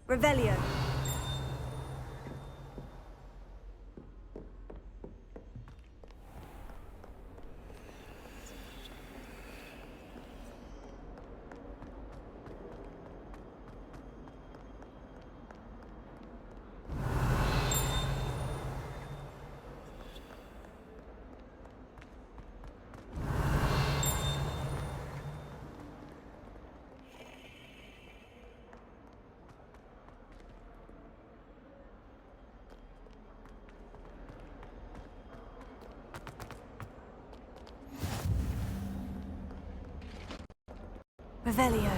Revelio. Revelio.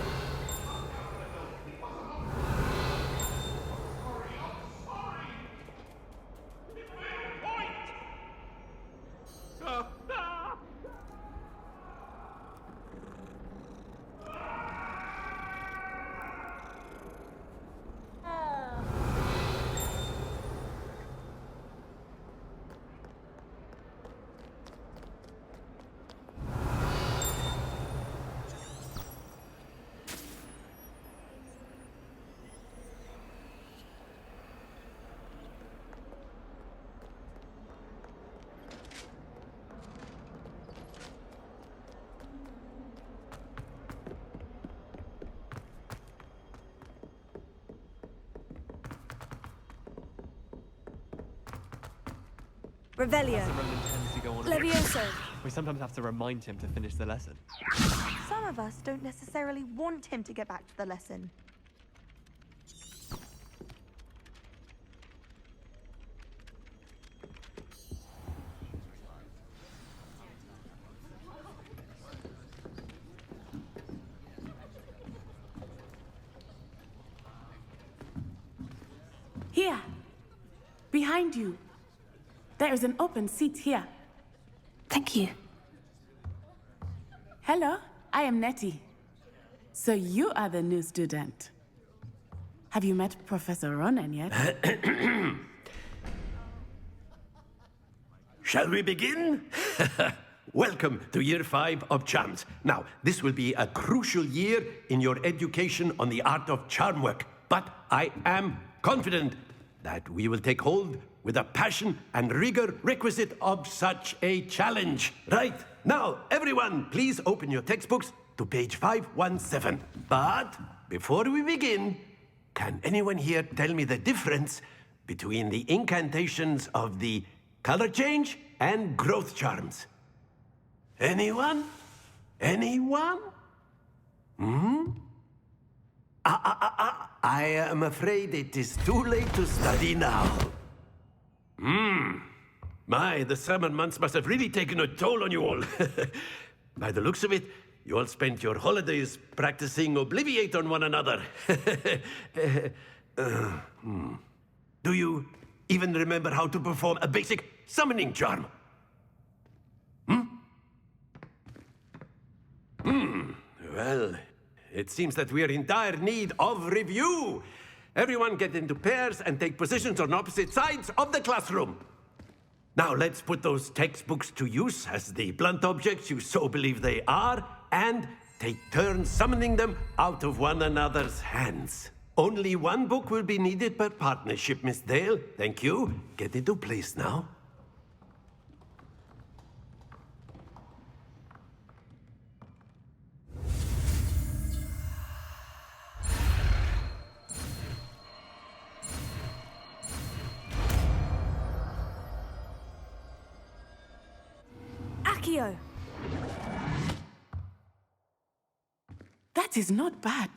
Revelio. Levioso. We sometimes have to remind him to finish the lesson. Some of us don't necessarily want him to get back to the lesson. Here. Behind you. There is an open seat here. Thank you. Hello, I am Nettie. So you are the new student. Have you met Professor Ronan yet? Shall we begin? Welcome to Year 5 of Charms. Now, this will be a crucial year in your education on the art of charm work, but I am confident that we will take hold with a passion and rigor requisite of such a challenge. Right, now, everyone, please open your textbooks to page 517. But before we begin, can anyone here tell me the difference between the incantations of the color change and growth charms? Anyone? Anyone? I am afraid it is too late to study now. My, the summer months must have really taken a toll on you all. By the looks of it, you all spent your holidays practicing Obliviate on one another. Do you even remember how to perform a basic summoning charm? Well, it seems that we are in dire need of review. Everyone get into pairs and take positions on opposite sides of the classroom. Now let's put those textbooks to use as the blunt objects you so believe they are, and take turns summoning them out of one another's hands. Only one book will be needed per partnership, Miss Dale. Thank you. Get into place now. Accio! That is not bad.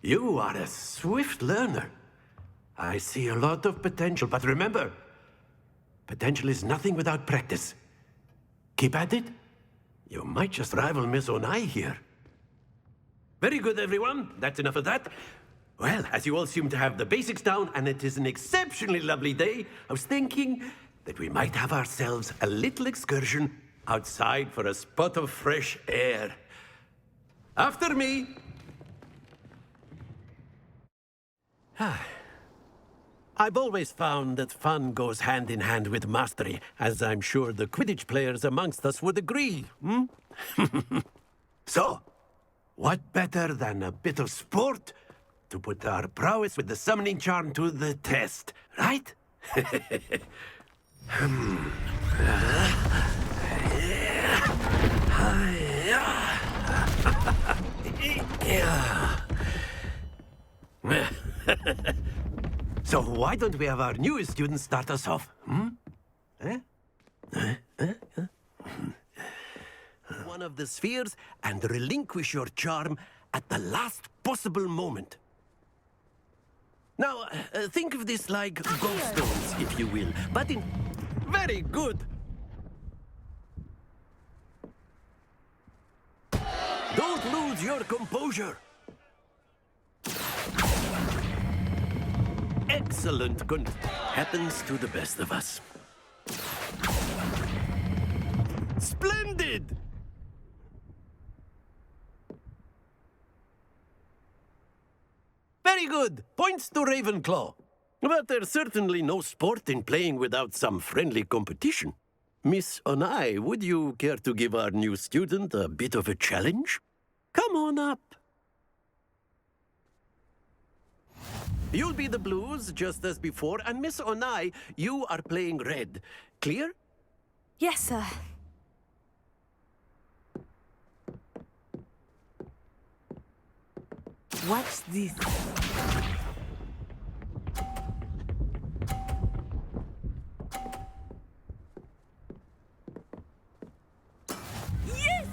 You are a swift learner. I see a lot of potential, but remember, potential is nothing without practice. Keep at it. You might just rival Miss Onai here. Very good, everyone. That's enough of that. Well, as you all seem to have the basics down, and it is an exceptionally lovely day, I was thinking that we might have ourselves a little excursion outside for a spot of fresh air. After me. I've always found that fun goes hand in hand with mastery, as I'm sure the Quidditch players amongst us would agree, So, what better than a bit of sport to put our prowess with the summoning charm to the test, right? So why don't we have our newest student start us off? One of the spheres and relinquish your charm at the last possible moment. Now, think of this like gobstones, if you will, but in... Very good! Don't lose your composure! Excellent. Happens to the best of us. Splendid! Very good. Points to Ravenclaw. But there's certainly no sport in playing without some friendly competition. Miss Onai, would you care to give our new student a bit of a challenge? Come on up. You'll be the blues, just as before, and Miss Onai, you are playing red. Clear? Yes, sir. Watch this. Yes!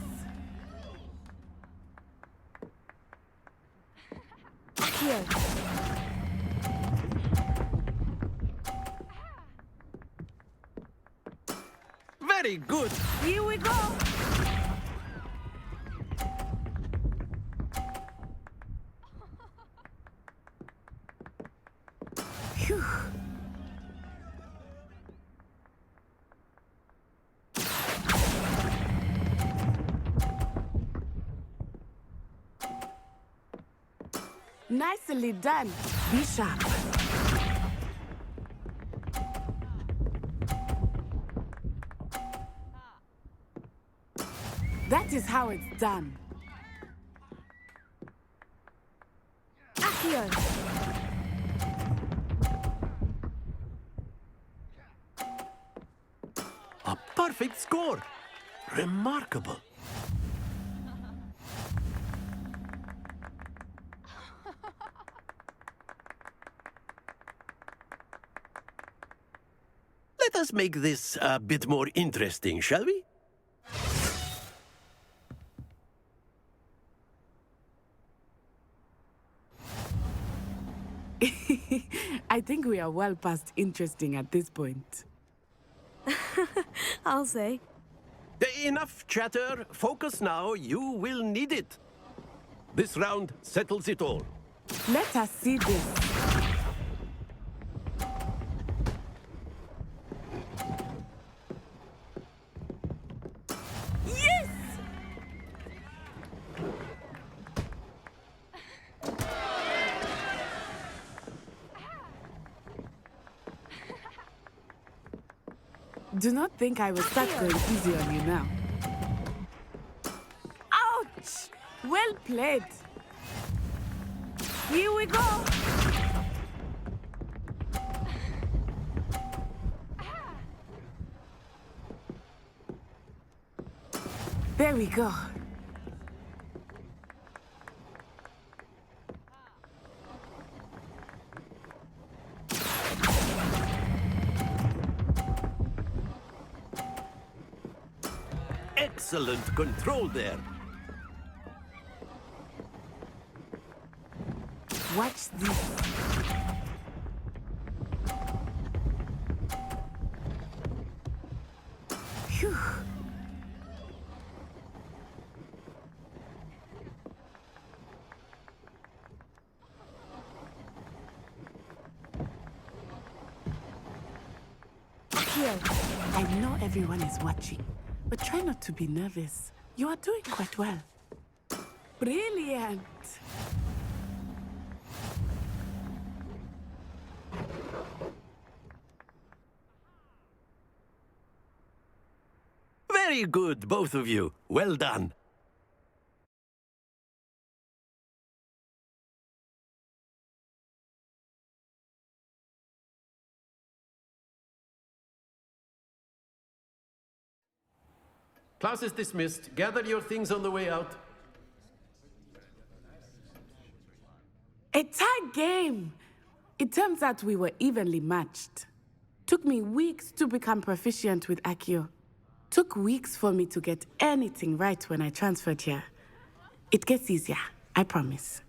Accio! Very good. Here we go. Phew. Nicely done. Be sharp. That is how it's done. Accio! A perfect score. Remarkable. Let us make this a bit more interesting, shall we? I think we are well past interesting at this point. I'll say. Enough chatter. Focus now. You will need it. This round settles it all. Let us see this. Yes! Do not think I will start going easy on you now. Ouch! Well played. Here we go. There we go. Excellent control there. Watch this. Phew. Akio, I know everyone is watching, but try not to be nervous. You are doing quite well. Brilliant. Very good, both of you. Well done. Class is dismissed. Gather your things on the way out. A tag game! It turns out we were evenly matched. Took me weeks to become proficient with Akio. Took weeks for me to get anything right when I transferred here. It gets easier, I promise.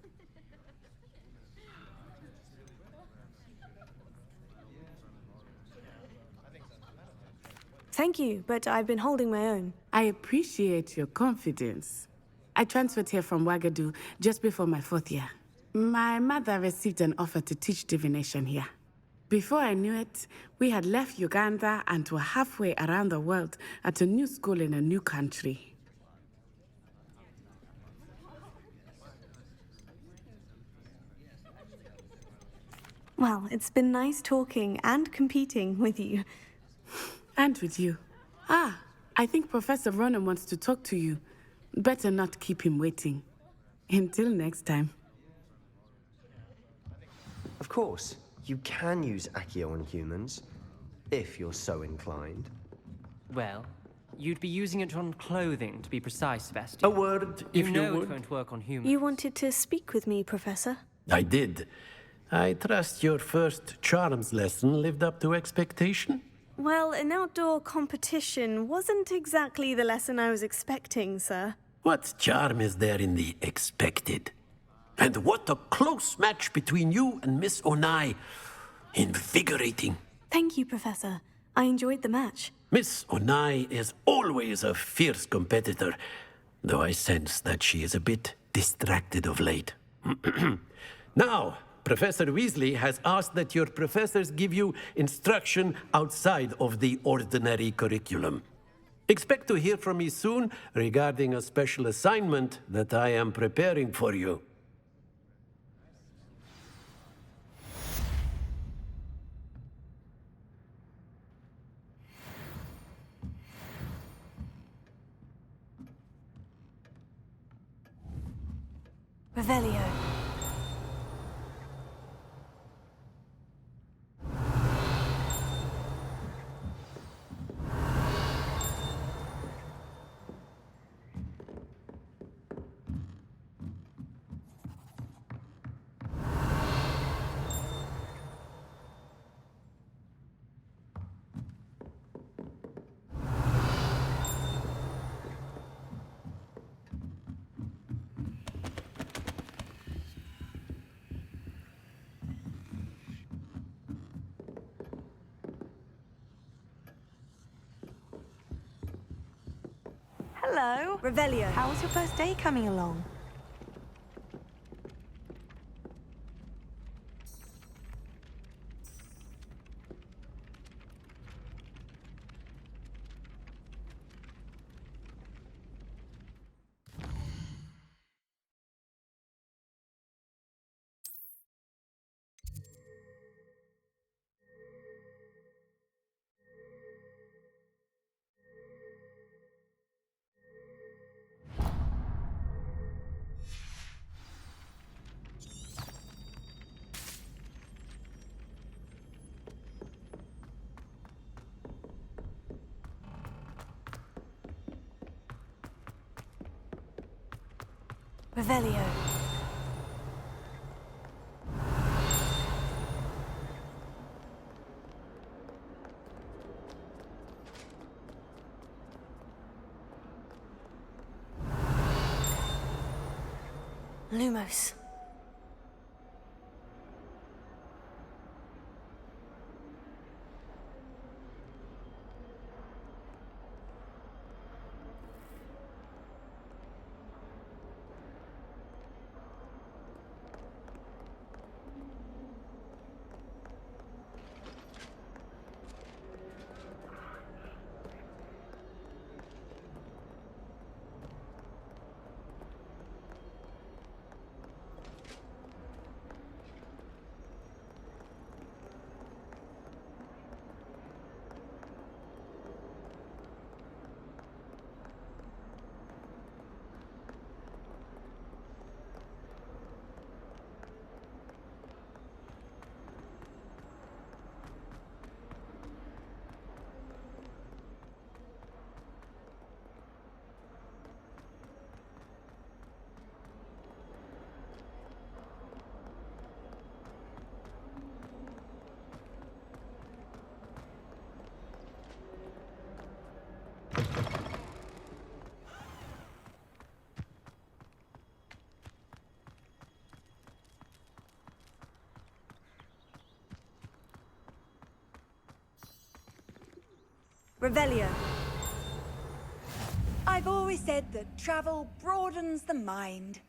Thank you, but I've been holding my own. I appreciate your confidence. I transferred here from Wagadu just before my 4th year. My mother received an offer to teach divination here. Before I knew it, we had left Uganda and were halfway around the world at a new school in a new country. Well, it's been nice talking and competing with you. And with you. Ah, I think Professor Ronan wants to talk to you. Better not keep him waiting. Until next time. Of course, you can use Accio on humans, if you're so inclined. Well, you'd be using it on clothing, to be precise, Sebastian. A word, if you know would. it won't work on humans. You wanted to speak with me, Professor? I did. I trust your first charms lesson lived up to expectation? Well, an outdoor competition wasn't exactly the lesson I was expecting, sir. What charm is there in the expected? And what a close match between you and Miss Onai. Invigorating. Thank you, Professor. I enjoyed the match. Miss Onai is always a fierce competitor, though I sense that she is a bit distracted of late. Now, Professor Weasley has asked that your professors give you instruction outside of the ordinary curriculum. Expect to hear from me soon regarding a special assignment that I am preparing for you. Revelio. Hello. Revelio. How was your first day coming along? Revelio. Lumos. Revelio. I've always said that travel broadens the mind.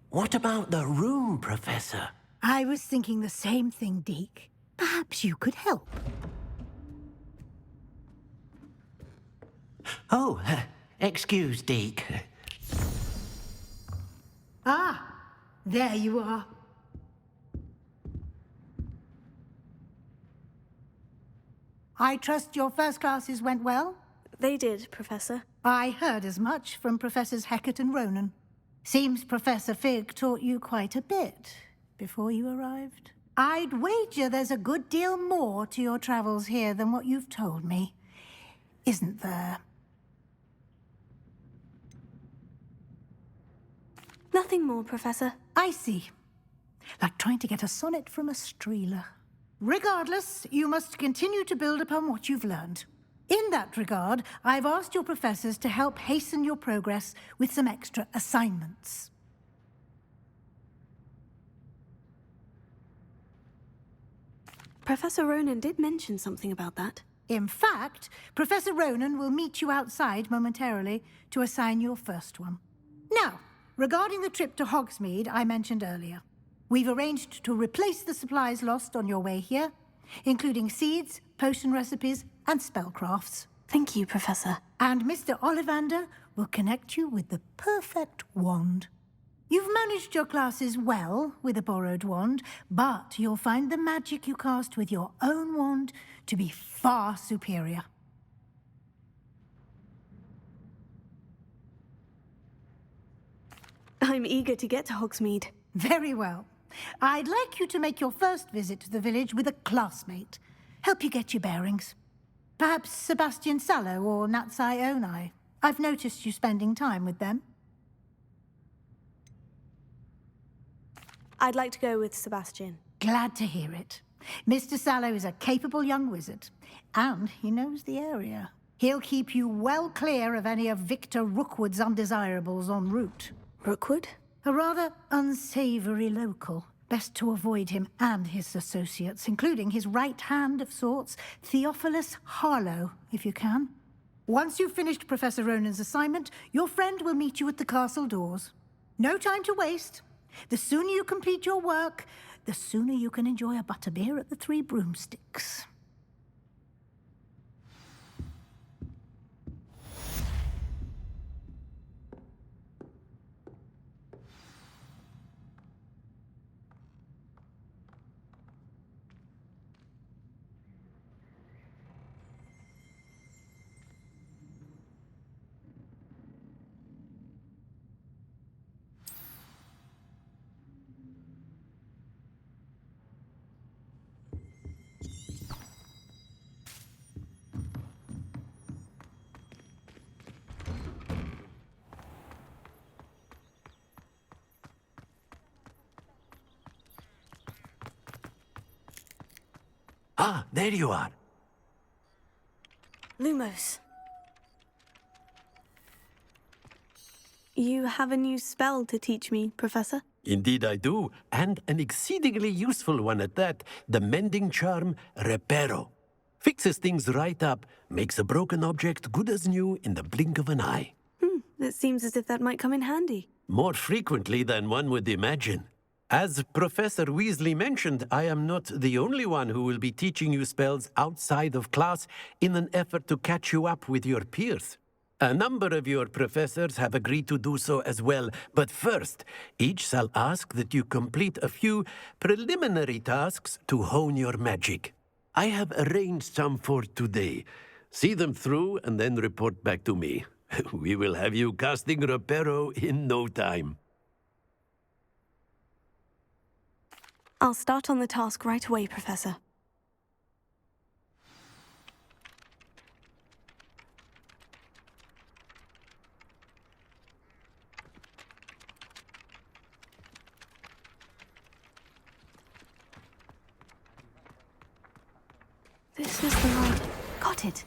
What about the room, Professor? I was thinking the same thing, Deke. Perhaps you could help. Oh, excuse, Deke. Ah, there you are. I trust your first classes went well? They did, Professor. I heard as much from Professors Hecat and Ronan. Seems Professor Fig taught you quite a bit before you arrived. I'd wager there's a good deal more to your travels here than what you've told me. Isn't there? Nothing more, Professor. I see. Like trying to get a sonnet from a streeler. Regardless, you must continue to build upon what you've learned. In that regard, I've asked your professors to help hasten your progress with some extra assignments. Professor Ronan did mention something about that. In fact, Professor Ronan will meet you outside momentarily to assign your first one. Now, regarding the trip to Hogsmeade I mentioned earlier, we've arranged to replace the supplies lost on your way here, including seeds, potion recipes, and spellcrafts. Thank you, Professor. And Mr. Ollivander will connect you with the perfect wand. You've managed your classes well with a borrowed wand, but you'll find the magic you cast with your own wand to be far superior. I'm eager to get to Hogsmeade. Very well. I'd like you to make your first visit to the village with a classmate. Help you get your bearings. Perhaps Sebastian Sallow or Natsai Onai. I've noticed you spending time with them. I'd like to go with Sebastian. Glad to hear it. Mr. Sallow is a capable young wizard, and he knows the area. He'll keep you well clear of any of Victor Rookwood's undesirables en route. Rookwood? A rather unsavory local. Best to avoid him and his associates, including his right hand of sorts, Theophilus Harlow, if you can. Once you've finished Professor Ronan's assignment, your friend will meet you at the castle doors. No time to waste. The sooner you complete your work, the sooner you can enjoy a butterbeer at the Three Broomsticks. Ah, there you are. Lumos. You have a new spell to teach me, Professor? Indeed I do, and an exceedingly useful one at that. The mending charm, Reparo. Fixes things right up, makes a broken object good as new in the blink of an eye. It seems as if that might come in handy. More frequently than one would imagine. As Professor Weasley mentioned, I am not the only one who will be teaching you spells outside of class in an effort to catch you up with your peers. A number of your professors have agreed to do so as well, but first, each shall ask that you complete a few preliminary tasks to hone your magic. I have arranged some for today. See them through and then report back to me. We will have you casting Reparo in no time. I'll start on the task right away, Professor. This is the right... Got it.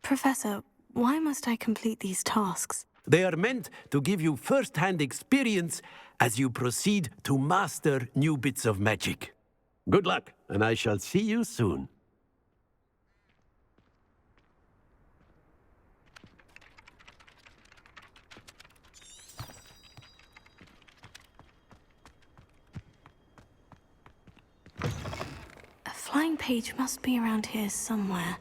Professor, why must I complete these tasks? They are meant to give you first-hand experience as you proceed to master new bits of magic. Good luck, and I shall see you soon. A flying page must be around here somewhere.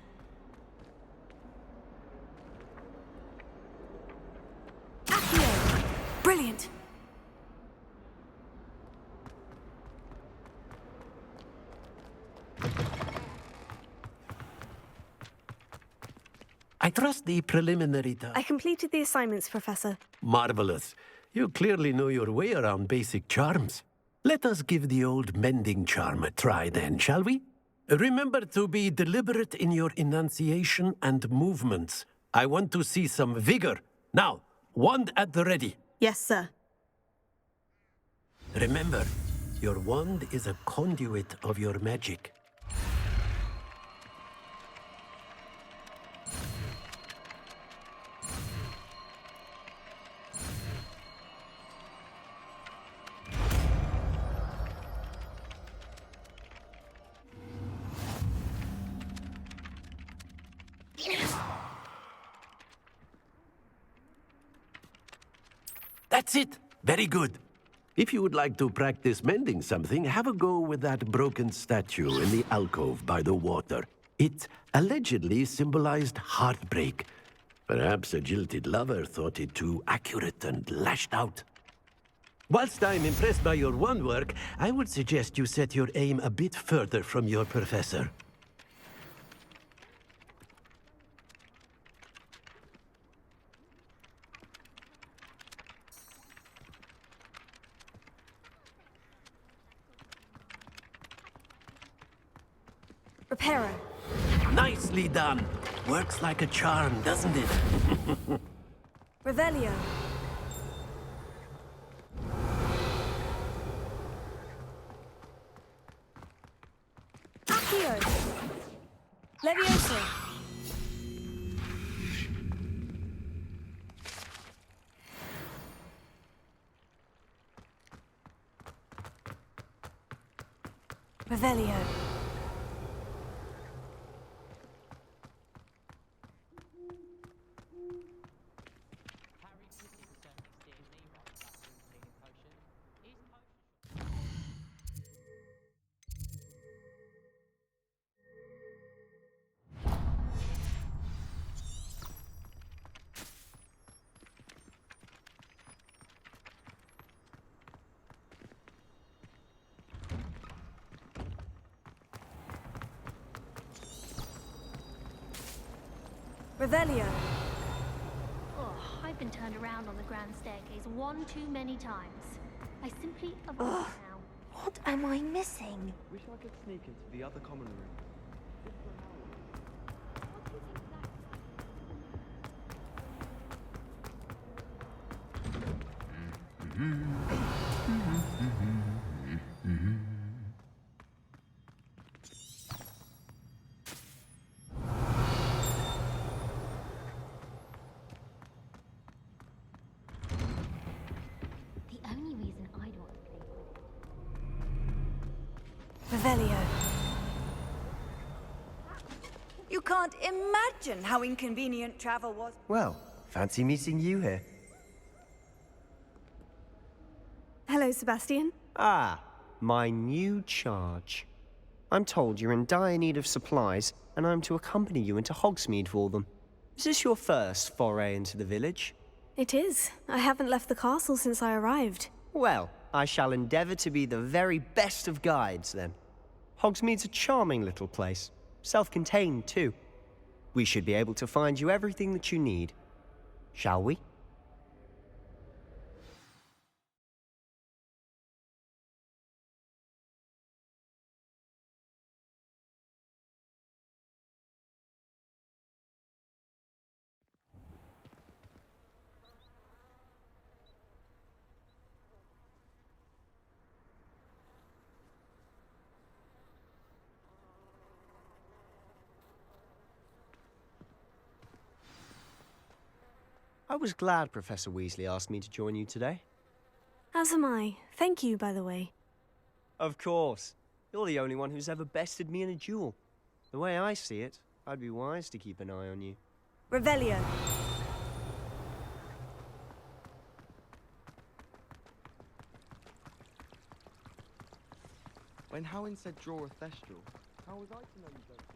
Brilliant! I trust the preliminary task. I completed the assignments, Professor. Marvelous. You clearly know your way around basic charms. Let us give the old mending charm a try then, shall we? Remember to be deliberate in your enunciation and movements. I want to see some vigor. Now, wand at the ready. Yes, sir. Remember, your wand is a conduit of your magic. That's it! Very good. If you would like to practice mending something, have a go with that broken statue in the alcove by the water. It allegedly symbolized heartbreak. Perhaps a jilted lover thought it too accurate and lashed out. Whilst I'm impressed by your wand work, I would suggest you set your aim a bit further from your professor. Reparo. Nicely done. Works like a charm, doesn't it? Revelio. Accio. Levioso. Revelio. Revelio. Oh, I've been turned around on the grand staircase one too many times. I simply avoid it now. What am I missing? Wish I could sneak into the other common room. The only reason I'd want to play Revelio. You can't imagine how inconvenient travel was. Well, fancy meeting you here. Hello, Sebastian. Ah, my new charge. I'm told you're in dire need of supplies, and I'm to accompany you into Hogsmeade for them. Is this your first foray into the village? It is. I haven't left the castle since I arrived. Well, I shall endeavour to be the very best of guides, then. Hogsmeade's a charming little place. Self-contained, too. We should be able to find you everything that you need. Shall we? I was glad Professor Weasley asked me to join you today. As am I. Thank you, by the way. Of course. You're the only one who's ever bested me in a duel. The way I see it, I'd be wise to keep an eye on you. Revelio. When Howin said draw a thestral, how was I to know you don't draw?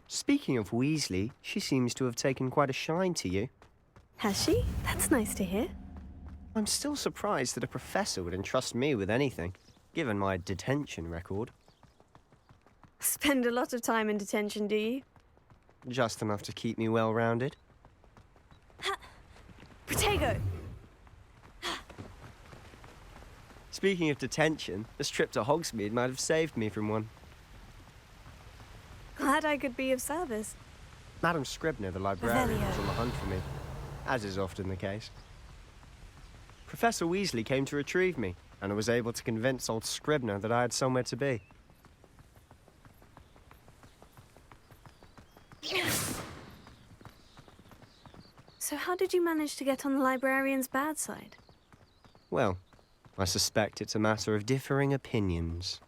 Speaking of Weasley, she seems to have taken quite a shine to you. Has she? That's nice to hear. I'm still surprised that a professor would entrust me with anything, given my detention record. Spend a lot of time in detention, do you? Just enough to keep me well-rounded. Protego! Speaking of detention, this trip to Hogsmeade might have saved me from one. Glad I could be of service. Madam Scribner, the librarian, Revelio. was on the hunt for me, as is often the case. Professor Weasley came to retrieve me, and I was able to convince old Scribner that I had somewhere to be. So how did you manage to get on the librarian's bad side? Well, I suspect it's a matter of differing opinions.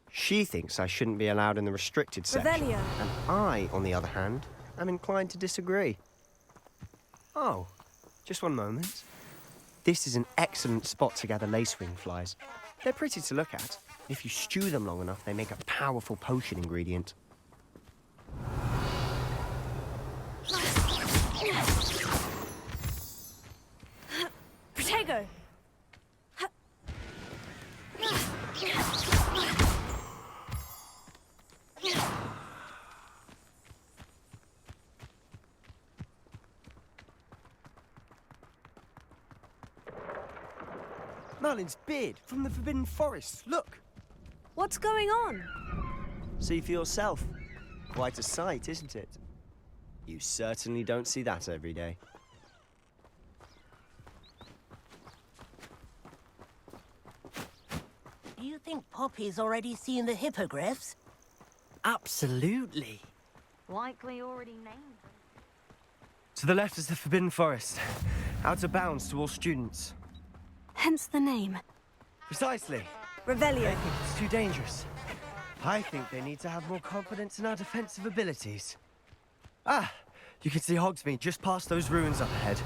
She thinks I shouldn't be allowed in the restricted section. Revelio. And I, on the other hand, am inclined to disagree. Oh, just one moment. This is an excellent spot to gather lacewing flies. They're pretty to look at. If you stew them long enough, they make a powerful potion ingredient. Protego! Merlin's beard from the Forbidden Forest. Look! What's going on? See for yourself. Quite a sight, isn't it? You certainly don't see that every day. Do you think Poppy's already seen the hippogriffs? Absolutely. Likely already named them. To the left is the Forbidden Forest. Out of bounds to all students. Hence the name. Precisely. Revelio. They think it's too dangerous. I think they need to have more confidence in our defensive abilities. Ah, you can see Hogsmeade just past those ruins up ahead.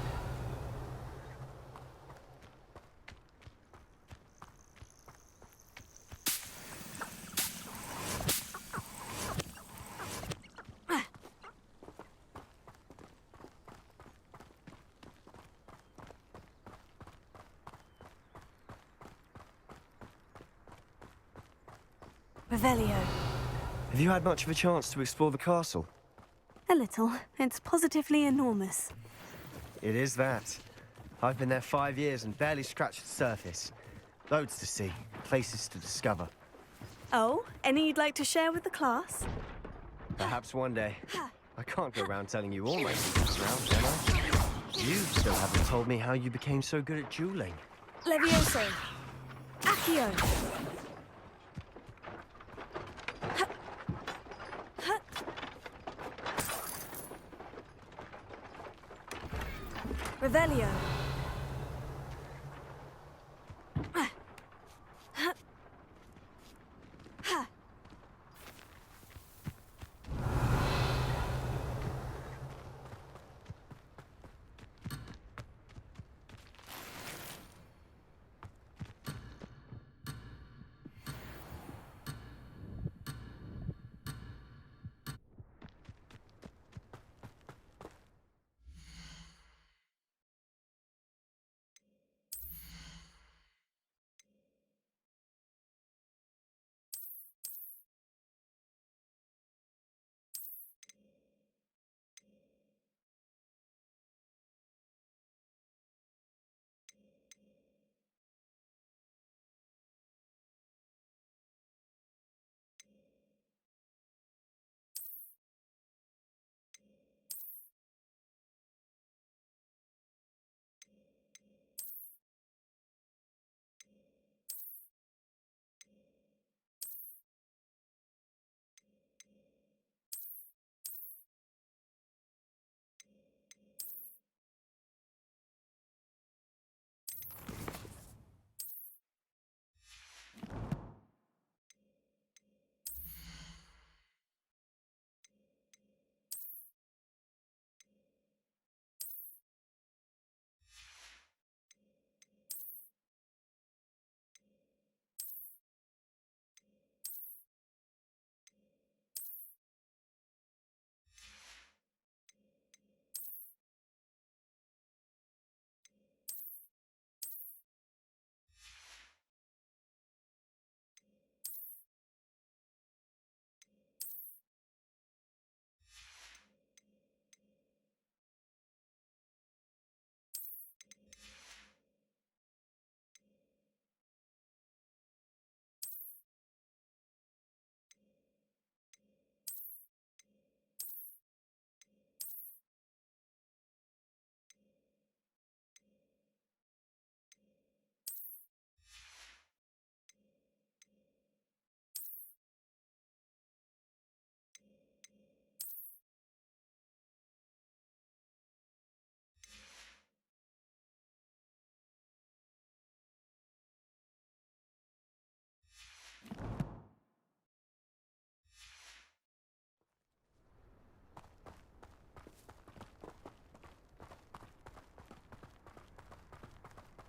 Revelio. Have you had much of a chance to explore the castle? A little. It's positively enormous. It is that. I've been there 5 years and barely scratched the surface. Loads to see, places to discover. Oh, any you'd like to share with the class? Perhaps one day. I can't go around telling you all my secrets now, can I? You still haven't told me how you became so good at dueling. Levioso. Accio. Revelio.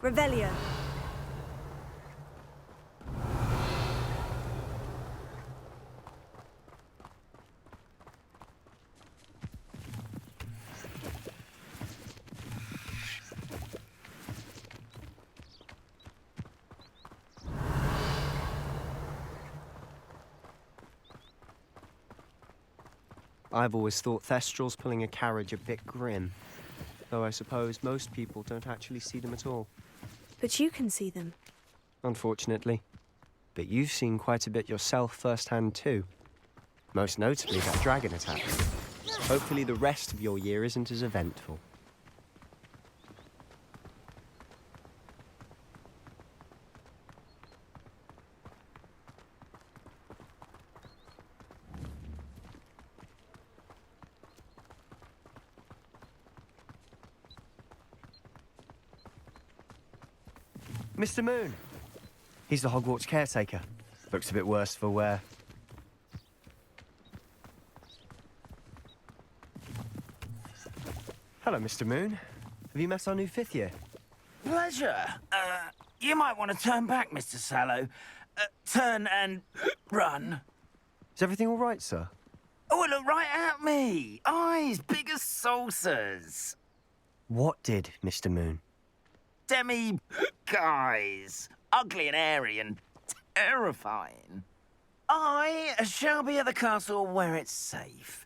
Revelio. I've always thought Thestrals pulling a carriage a bit grim. Though I suppose most people don't actually see them at all. But you can see them. Unfortunately. But you've seen quite a bit yourself firsthand too. Most notably that dragon attack. Hopefully the rest of your year isn't as eventful. Mr. Moon! He's the Hogwarts caretaker. Looks a bit worse for wear. Hello, Mr. Moon. Have you met our new fifth year? Pleasure. You might want to turn back, Mr. Sallow. Turn and run. Is everything all right, sir? Oh, look right at me. Eyes big as saucers. What did, Mr. Moon? Guys. Ugly and airy and terrifying. I shall be at the castle where it's safe.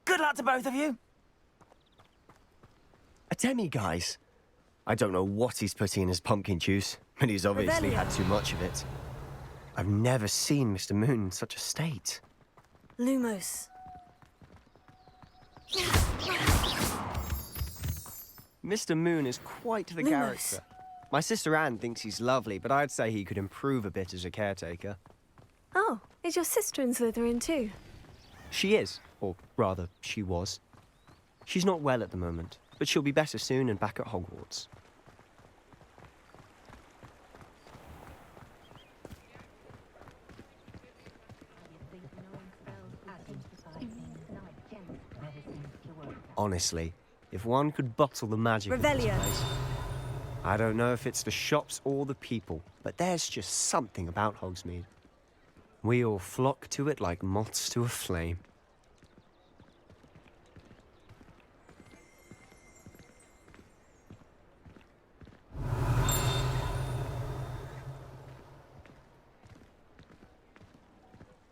Good luck to both of you. A demi-guise? I don't know what he's putting in his pumpkin juice, but he's obviously had too much of it. I've never seen Mr. Moon in such a state. Lumos. Mr. Moon is quite the character. My sister Anne thinks he's lovely, but I'd say he could improve a bit as a caretaker. Oh, is your sister in Slytherin too? She is, or rather, she was. She's not well at the moment, but she'll be better soon and back at Hogwarts. Honestly, if one could bottle the magic of this place... I don't know if it's the shops or the people, but there's just something about Hogsmeade. We all flock to it like moths to a flame.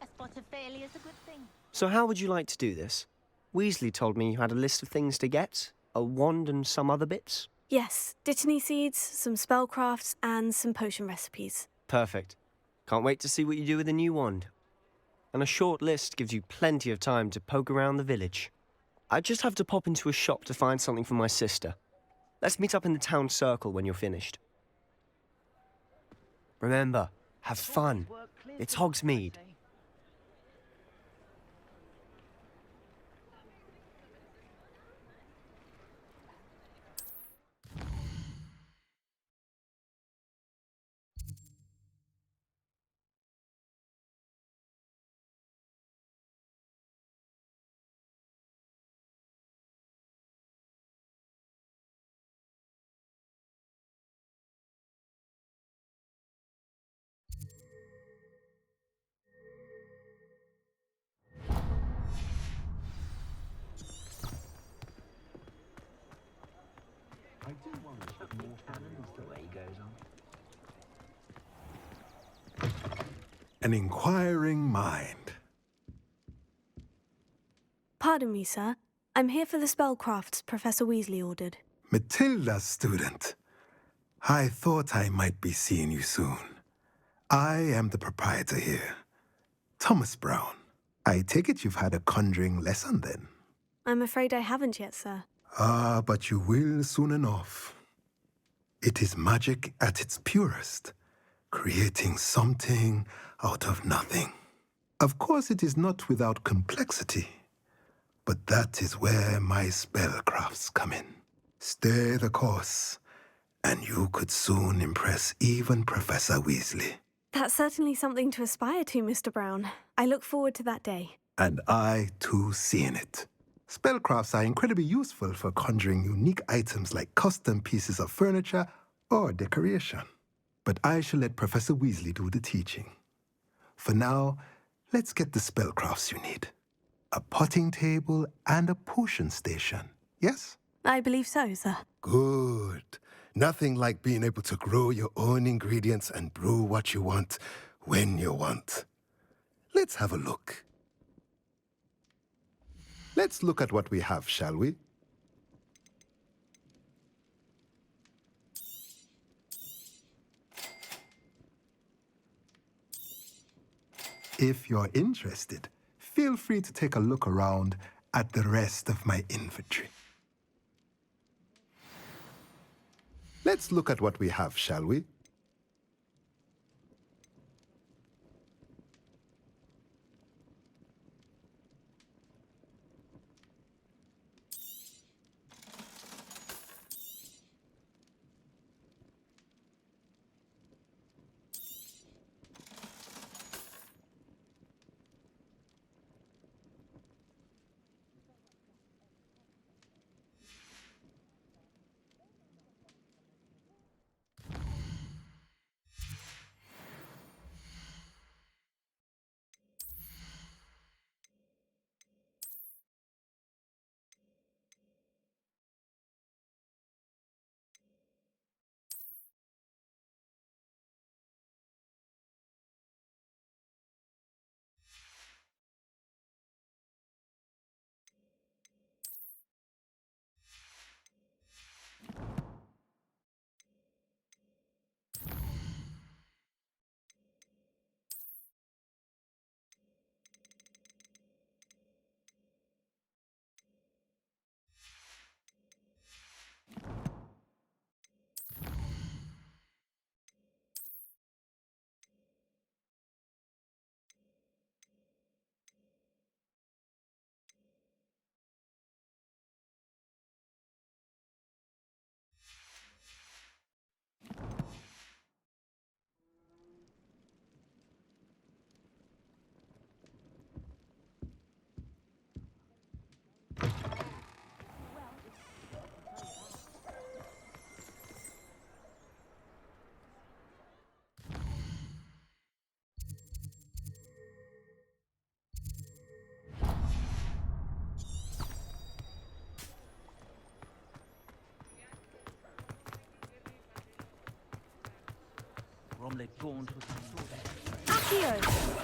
A spot of failure is a good thing. So how would you like to do this? Weasley told me you had a list of things to get, a wand and some other bits. Yes, dittany seeds, some spellcrafts, and some potion recipes. Perfect. Can't wait to see what you do with the new wand. And a short list gives you plenty of time to poke around the village. I just have to pop into a shop to find something for my sister. Let's meet up in the town circle when you're finished. Remember, have fun. It's Hogsmeade. I do wonder if more cannons the way he goes on. An inquiring mind. Pardon me, sir. I'm here for the spellcrafts Professor Weasley ordered. Matilda's student. I thought I might be seeing you soon. I am the proprietor here, Thomas Brown. I take it you've had a conjuring lesson then? I'm afraid I haven't yet, sir. Ah, but you will soon enough. It is magic at its purest, creating something out of nothing. Of course, it is not without complexity, but that is where my spellcrafts come in. Stay the course, and you could soon impress even Professor Weasley. That's certainly something to aspire to, Mr. Brown. I look forward to that day. And I, too, seeing it. Spellcrafts are incredibly useful for conjuring unique items like custom pieces of furniture or decoration. But I shall let Professor Weasley do the teaching. For now, let's get the spellcrafts you need. A potting table and a potion station, yes? I believe so, sir. Good. Nothing like being able to grow your own ingredients and brew what you want when you want. Let's have a look. Let's look at what we have, shall we? If you're interested, feel free to take a look around at the rest of my inventory. Let's look at what we have, shall we? they gaunt with Accio!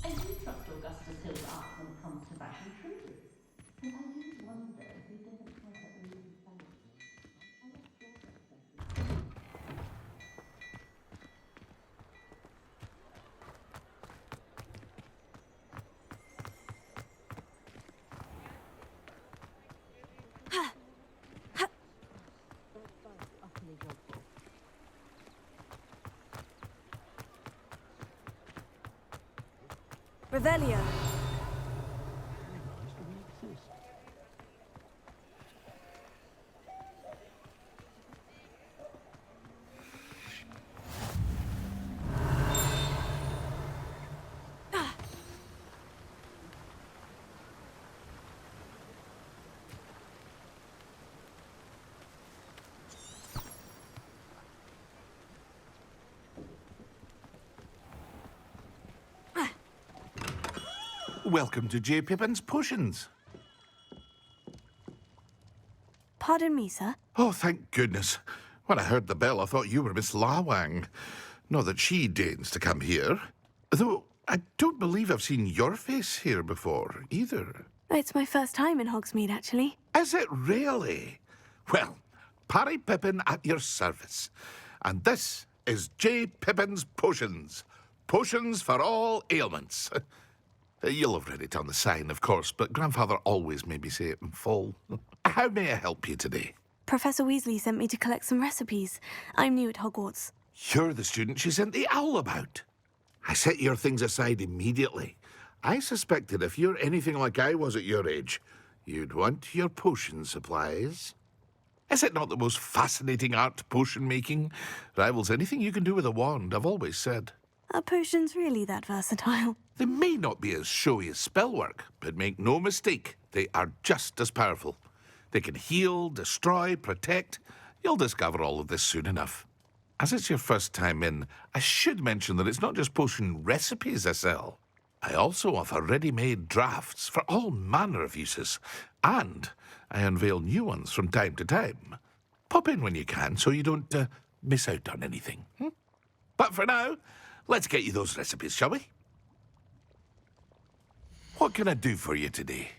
I do trust Augustus Hill's art when it comes to fashion truly. But I do wonder if he doesn't try to overbalance it. I'm not sure that's exactly. Revelio. Welcome to J. Pippin's Potions. Pardon me, sir. Oh, thank goodness. When I heard the bell, I thought you were Miss Lawang. Not that she deigns to come here. Though I don't believe I've seen your face here before, either. It's my first time in Hogsmeade, actually. Is it really? Well, Parry Pippin at your service. And this is J. Pippin's Potions. Potions for all ailments. You'll have read it on the sign, of course, but Grandfather always made me say it in full. How may I help you today? Professor Weasley sent me to collect some recipes. I'm new at Hogwarts. You're the student she sent the owl about. I set your things aside immediately. I suspected if you're anything like I was at your age, you'd want your potion supplies. Is it not the most fascinating art, potion making? Rivals anything you can do with a wand, I've always said. Are potions really that versatile? They may not be as showy as spellwork, but make no mistake, they are just as powerful. They can heal, destroy, protect. You'll discover all of this soon enough. As it's your first time in, I should mention that it's not just potion recipes I sell. I also offer ready-made drafts for all manner of uses, and I unveil new ones from time to time. Pop in when you can so you don't miss out on anything. But for now, let's get you those recipes, shall we? What can I do for you today?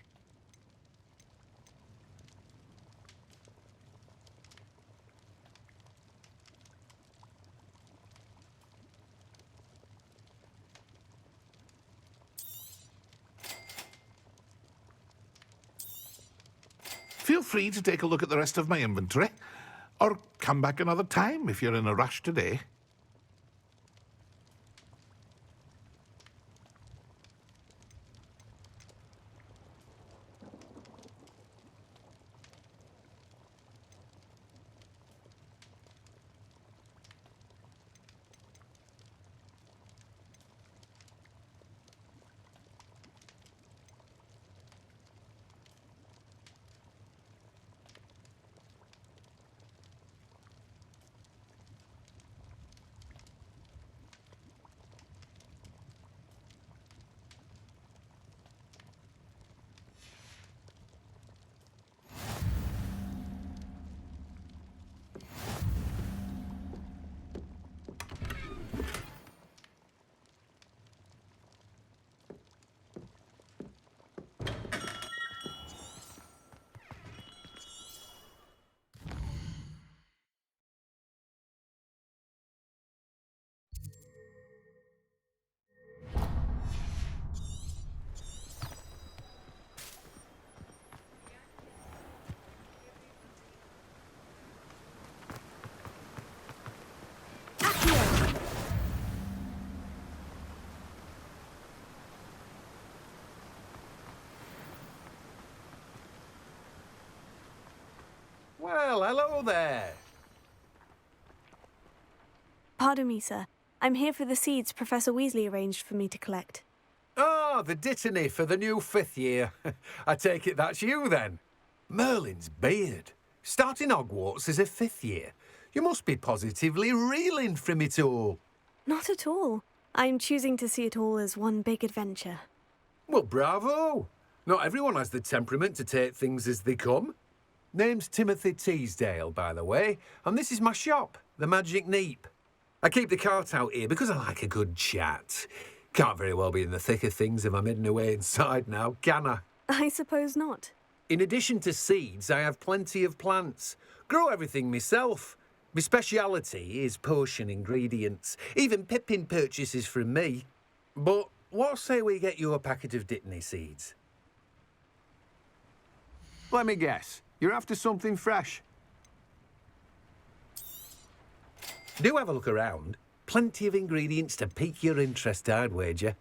Feel free to take a look at the rest of my inventory, or come back another time if you're in a rush today. Hello there. Pardon me, sir. I'm here for the seeds Professor Weasley arranged for me to collect. Oh, the dittany for the new 5th year. I take it that's you, then. Merlin's beard. Starting Hogwarts as a 5th year. You must be positively reeling from it all. Not at all. I'm choosing to see it all as one big adventure. Well, bravo. Not everyone has the temperament to take things as they come. Name's Timothy Teasdale, by the way, and this is my shop, the Magic Neep. I keep the cart out here because I like a good chat. Can't very well be in the thick of things if I'm hidden away inside now, can I? I suppose not. In addition to seeds, I have plenty of plants. Grow everything myself. My speciality is potion ingredients. Even Pippin purchases from me. But what say we get you a packet of dittany seeds? Let me guess. You're after something fresh. Do have a look around. Plenty of ingredients to pique your interest, I'd wager.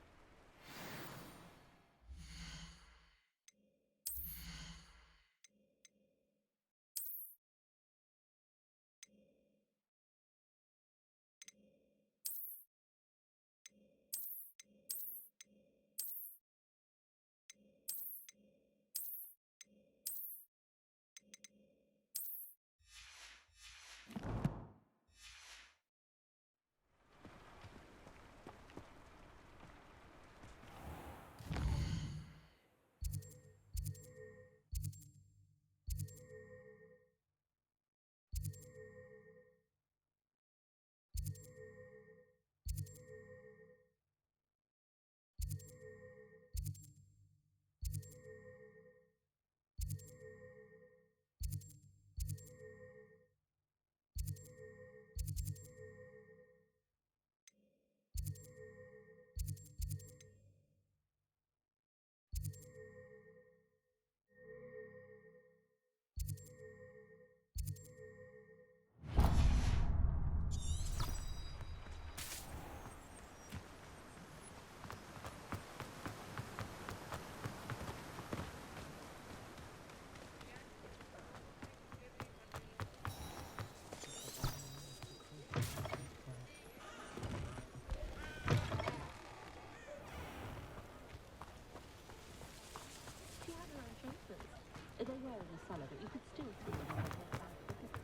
They were in the cellar, but you could still see them on the back because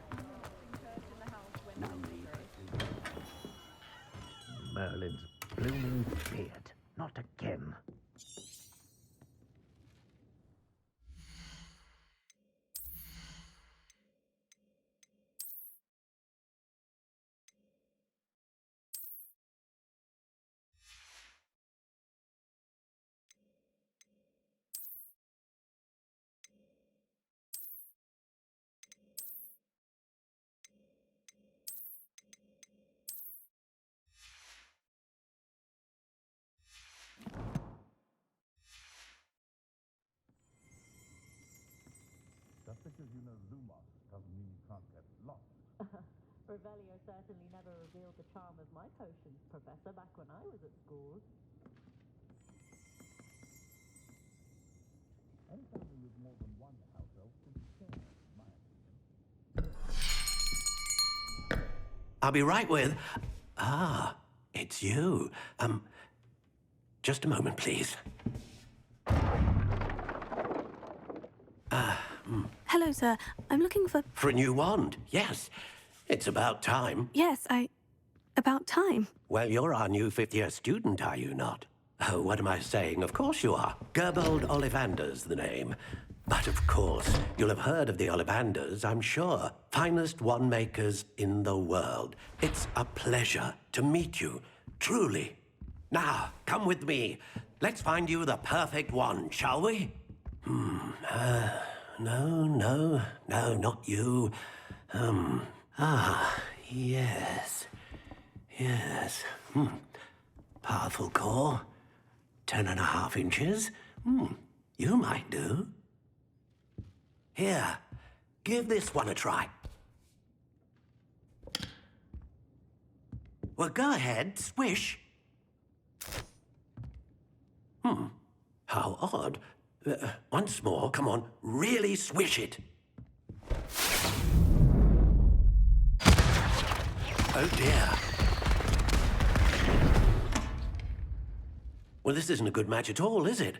Merlin's blooming beard. Not again. Just because you know Lumos doesn't mean you can't get lost. Revelio certainly never revealed the charm of my potions, Professor, back when I was at school. Any family with more than one house elf should share, in my opinion. I'll be right with... Ah, it's you. Just a moment, please. Hello, sir. I'm looking for... For a new wand, yes. It's about time. Yes, about time. Well, you're our new 5th-year student, are you not? Oh, what am I saying? Of course you are. Gerbold Ollivander's the name. But of course, you'll have heard of the Ollivanders, I'm sure. Finest wand makers in the world. It's a pleasure to meet you, truly. Now, come with me. Let's find you the perfect wand, shall we? No, not you. Yes. Powerful core. 10.5 inches. You might do. Here, give this one a try. Well, go ahead, swish. How odd. Once more, come on, really swish it. Oh dear. Well, this isn't a good match at all, is it?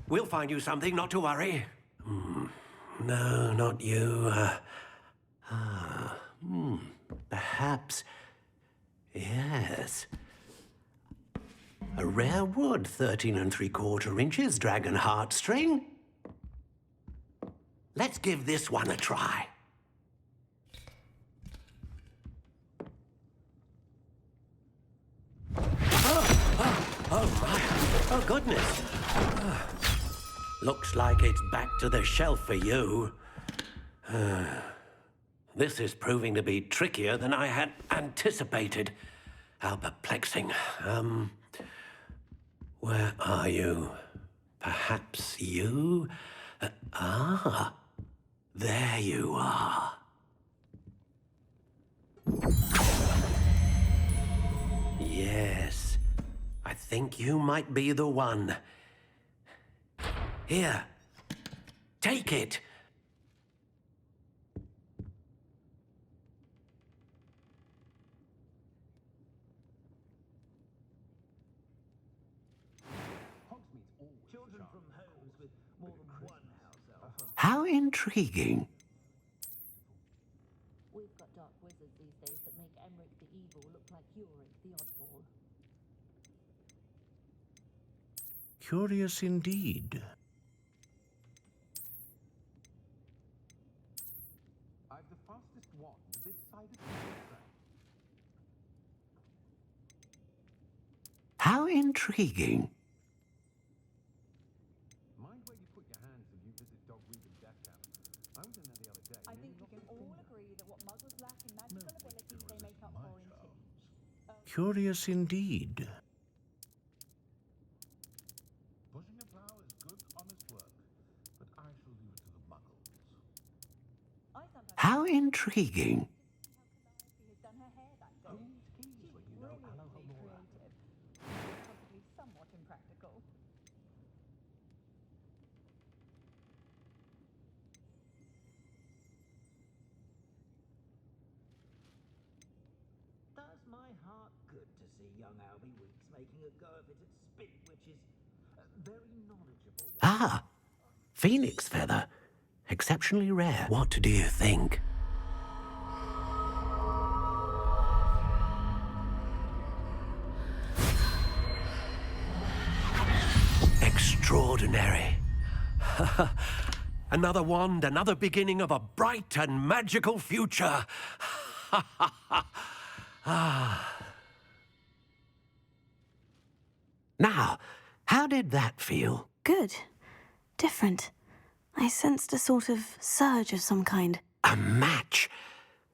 We'll find you something, not to worry. No, not you. Perhaps. Yes. A rare wood, 13 3/4 inches, dragon heartstring. Let's give this one a try. Oh my. Oh, goodness. Looks like it's back to the shelf for you. This is proving to be trickier than I had anticipated. How perplexing. Where are you? Perhaps you? There you are. Yes, I think you might be the one. Here, take it. How intriguing. We've got dark wizards these days that make Emmerich the Evil look like Yorick the Oddball. Curious indeed. I've the fastest wand this side of the track. How intriguing. Mind where you put your hands if you visit Dogweed and Death Camp. I was in there the other day. I think we can all agree that what muggles lack in magical abilities, they make up for in tea. Curious indeed. Pushing a plow is good, honest work, but I shall leave it to the muggles. How intriguing. She has done her hair that day. She's brilliantly creative. Possibly somewhat impractical. Does my heart good to see young Albie Weeks making a go of it at spit, which is very knowledgeable. Ah, phoenix feather. Exceptionally rare. What do you think? Extraordinary. Another wand, another beginning of a bright and magical future. Now, how did that feel? Good. Different. I sensed a sort of surge of some kind. A match.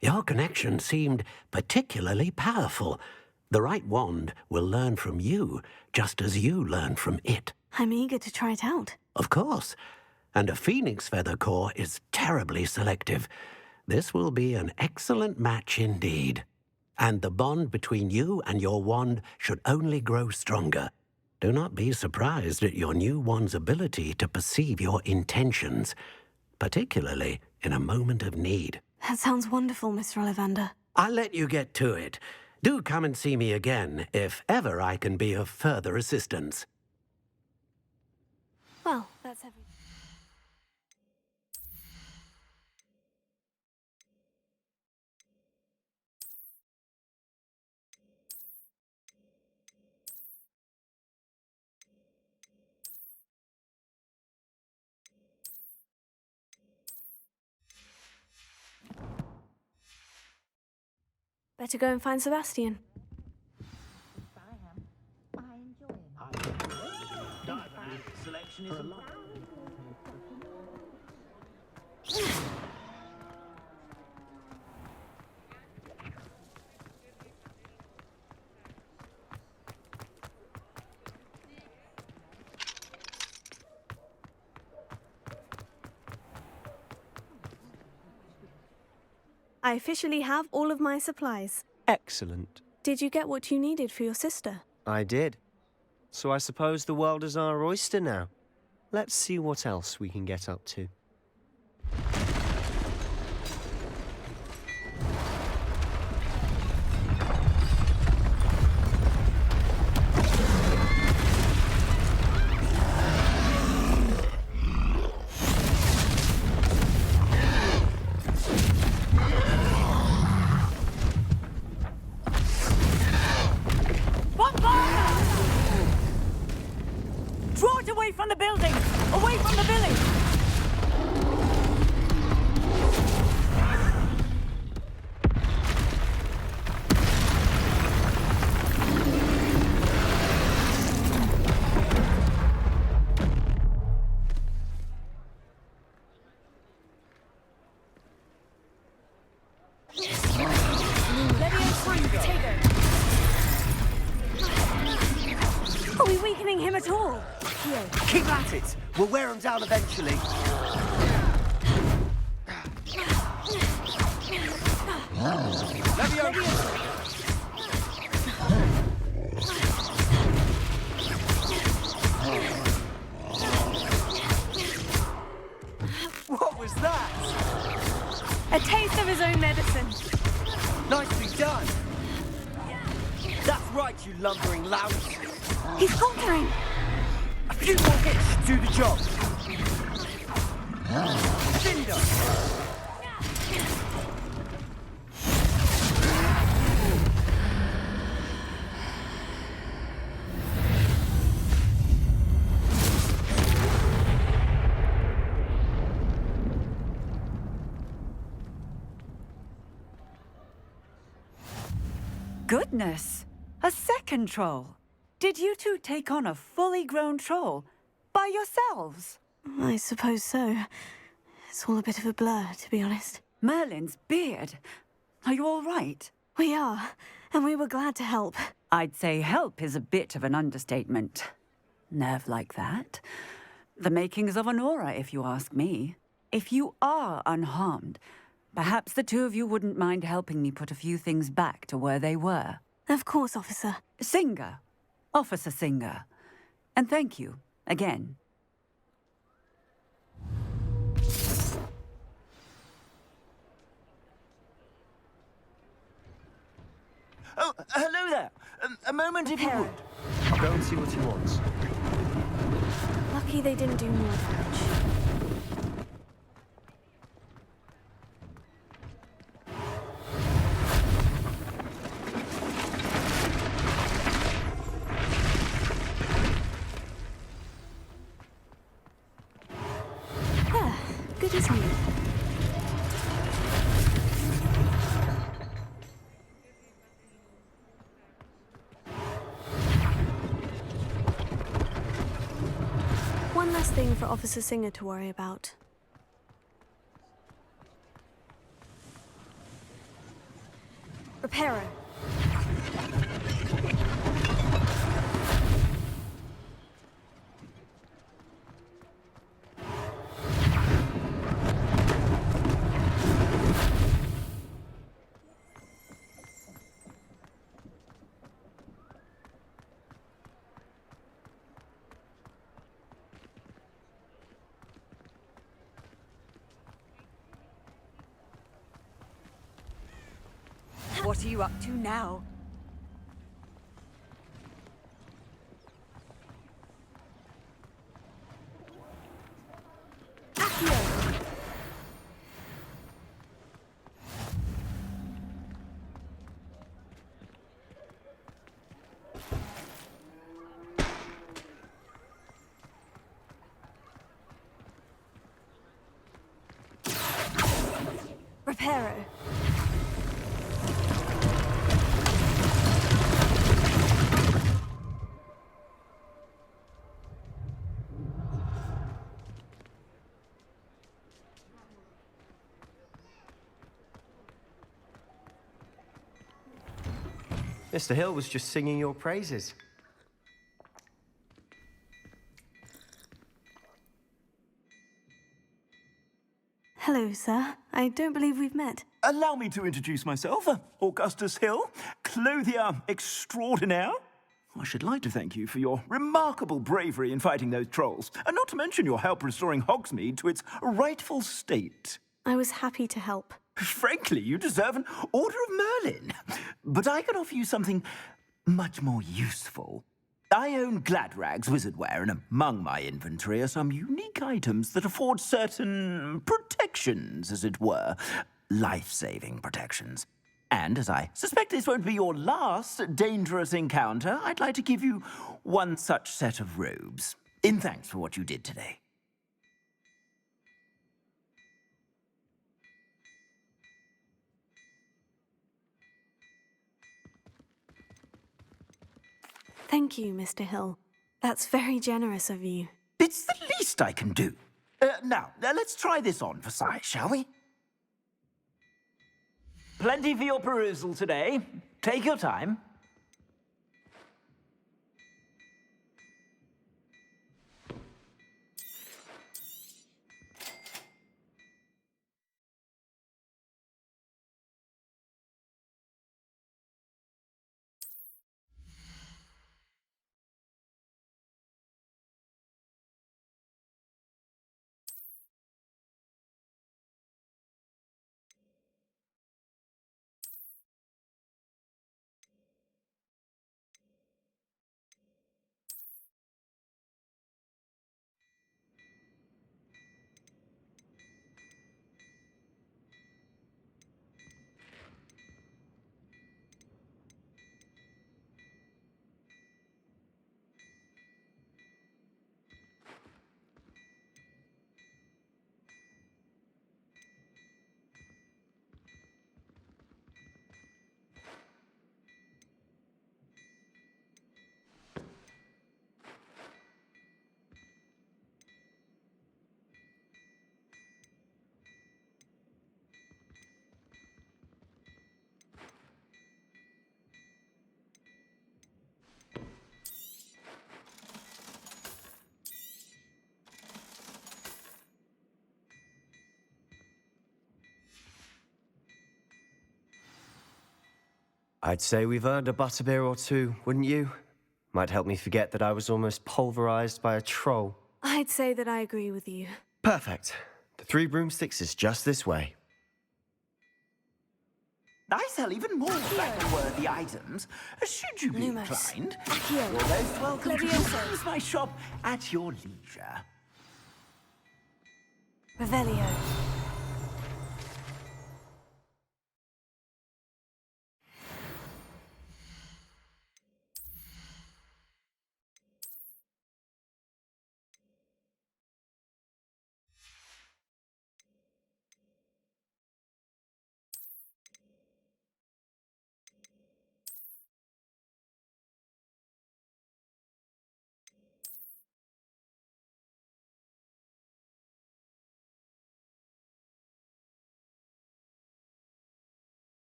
Your connection seemed particularly powerful. The right wand will learn from you, just as you learn from it. I'm eager to try it out. Of course. And a phoenix feather core is terribly selective. This will be an excellent match indeed. And the bond between you and your wand should only grow stronger. Do not be surprised at your new wand's ability to perceive your intentions, particularly in a moment of need. That sounds wonderful, Mr. Ollivander. I'll let you get to it. Do come and see me again if ever I can be of further assistance. Well, that's everything. Better go and find Sebastian. I enjoy him. Selection is a lot. I officially have all of my supplies. Excellent. Did you get what you needed for your sister? I did. So I suppose the world is our oyster now. Let's see what else we can get up to. Are we weakening him at all? Keep at it! We'll wear him down eventually. What was that? A taste of his own medicine. Nicely done. That's right, you lumbering lout. He's faltering. A few more hits should do the job. Cinder. Goodness! A second troll. Did you two take on a fully grown troll by yourselves? I suppose so. It's all a bit of a blur, to be honest. Merlin's beard. Are you all right? We are, and we were glad to help. I'd say help is a bit of an understatement. Nerve like that. The makings of an aura, if you ask me. If you are unharmed, perhaps the two of you wouldn't mind helping me put a few things back to where they were. Of course, officer. Singer. Officer Singer. And thank you, again. Oh, hello there. A moment if you would. I'll go and see what he wants. Lucky they didn't do more damage. Good as new. One less thing for Officer Singer to worry about. Repairer. What are you up to now? Repairer. Mr. Hill was just singing your praises. Hello, sir. I don't believe we've met. Allow me to introduce myself, Augustus Hill, clothier extraordinaire. I should like to thank you for your remarkable bravery in fighting those trolls, and not to mention your help restoring Hogsmeade to its rightful state. I was happy to help. Frankly, you deserve an Order of Merlin. But I can offer you something much more useful. I own Gladrag's wizardware, and among my inventory are some unique items that afford certain protections, as it were. Life-saving protections. And as I suspect this won't be your last dangerous encounter, I'd like to give you one such set of robes, in thanks for what you did today. Thank you, Mr. Hill. That's very generous of you. It's the least I can do. Now, let's try this on for size, shall we? Plenty for your perusal today. Take your time. I'd say we've earned a butterbeer or two, wouldn't you? Might help me forget that I was almost pulverized by a troll. I'd say that I agree with you. Perfect. The 3 broomsticks is just this way. I sell even more value-worthy items. Should you be Lumos. inclined, Accio. you're most welcome to Levioso. use my shop at your leisure. Revelio.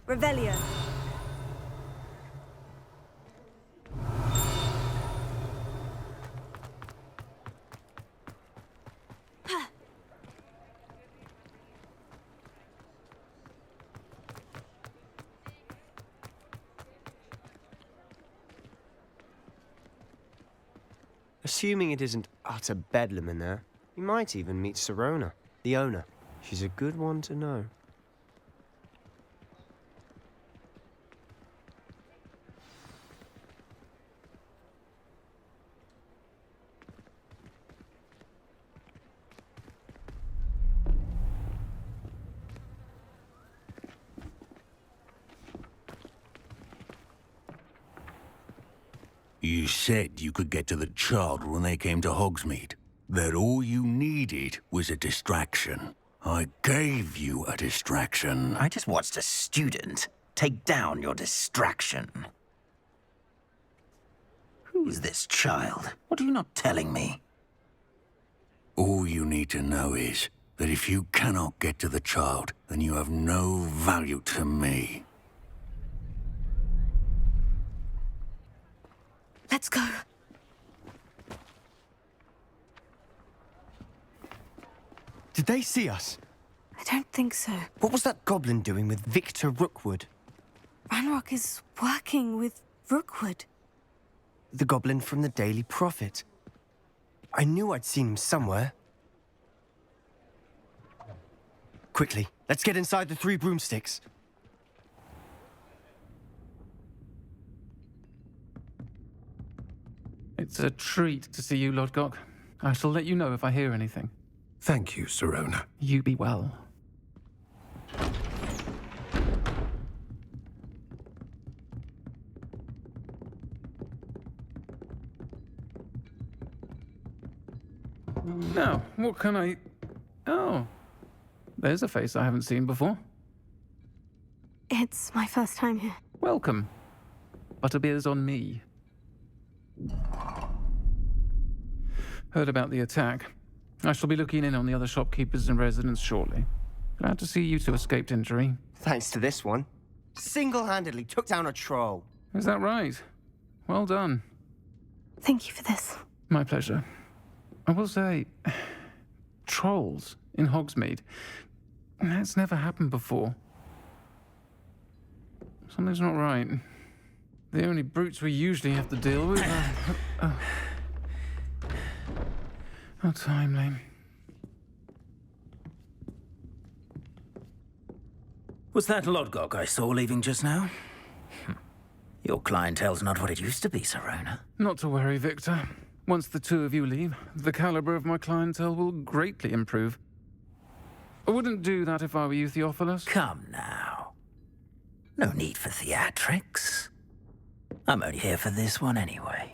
Revelio. Assuming it isn't utter bedlam in there, you might even meet Sirona, the owner. She's a good one to know. You said you could get to the child when they came to Hogsmeade. That all you needed was a distraction. I gave you a distraction. I just watched a student take down your distraction. Who's this child? What are you not telling me? All you need to know is that if you cannot get to the child, then you have no value to me. Let's go. Did they see us? I don't think so. What was that goblin doing with Victor Rookwood? Ranrock is working with Rookwood. The goblin from the Daily Prophet. I knew I'd seen him somewhere. Quickly, let's get inside the 3 broomsticks. It's a treat to see you, Lodgok. I shall let you know if I hear anything. Thank you, Sirona. You be well. Now, what can I... Oh, there's a face I haven't seen before. It's my first time here. Welcome. Butterbeer's on me. Heard about the attack. I shall be looking in on the other shopkeepers and residents shortly. Glad to see you two escaped injury. Thanks to this one. Single-handedly took down a troll. Is that right? Well done. Thank you for this. My pleasure. I will say, trolls in Hogsmeade. That's never happened before. Something's not right. The only brutes we usually have to deal with are... How timely. Was that Lodgok I saw leaving just now? Your clientele's not what it used to be, Sirona. Not to worry, Victor. Once the two of you leave, the caliber of my clientele will greatly improve. I wouldn't do that if I were you, Theophilus. Come now. No need for theatrics. I'm only here for this one anyway.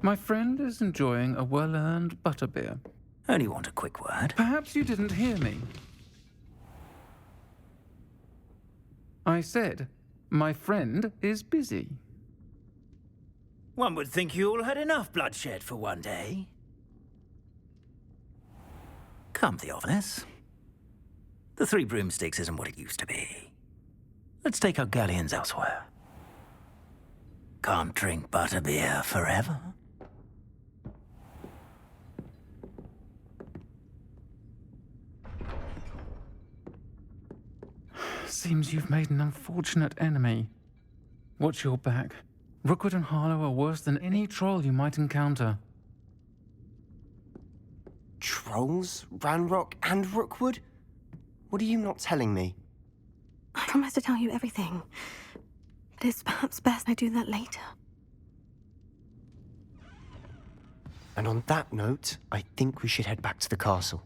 My friend is enjoying a well-earned butterbeer. Only want a quick word. Perhaps you didn't hear me. I said, my friend is busy. One would think you all had enough bloodshed for one day. Come, Theophilus. The Three Broomsticks isn't what it used to be. Let's take our galleons elsewhere. Can't drink butterbeer forever. Seems you've made an unfortunate enemy. Watch your back. Rookwood and Harlow are worse than any troll you might encounter. Trolls? Ranrock and Rookwood? What are you not telling me? I promise to tell you everything. But it's perhaps best I do that later. And on that note, I think we should head back to the castle.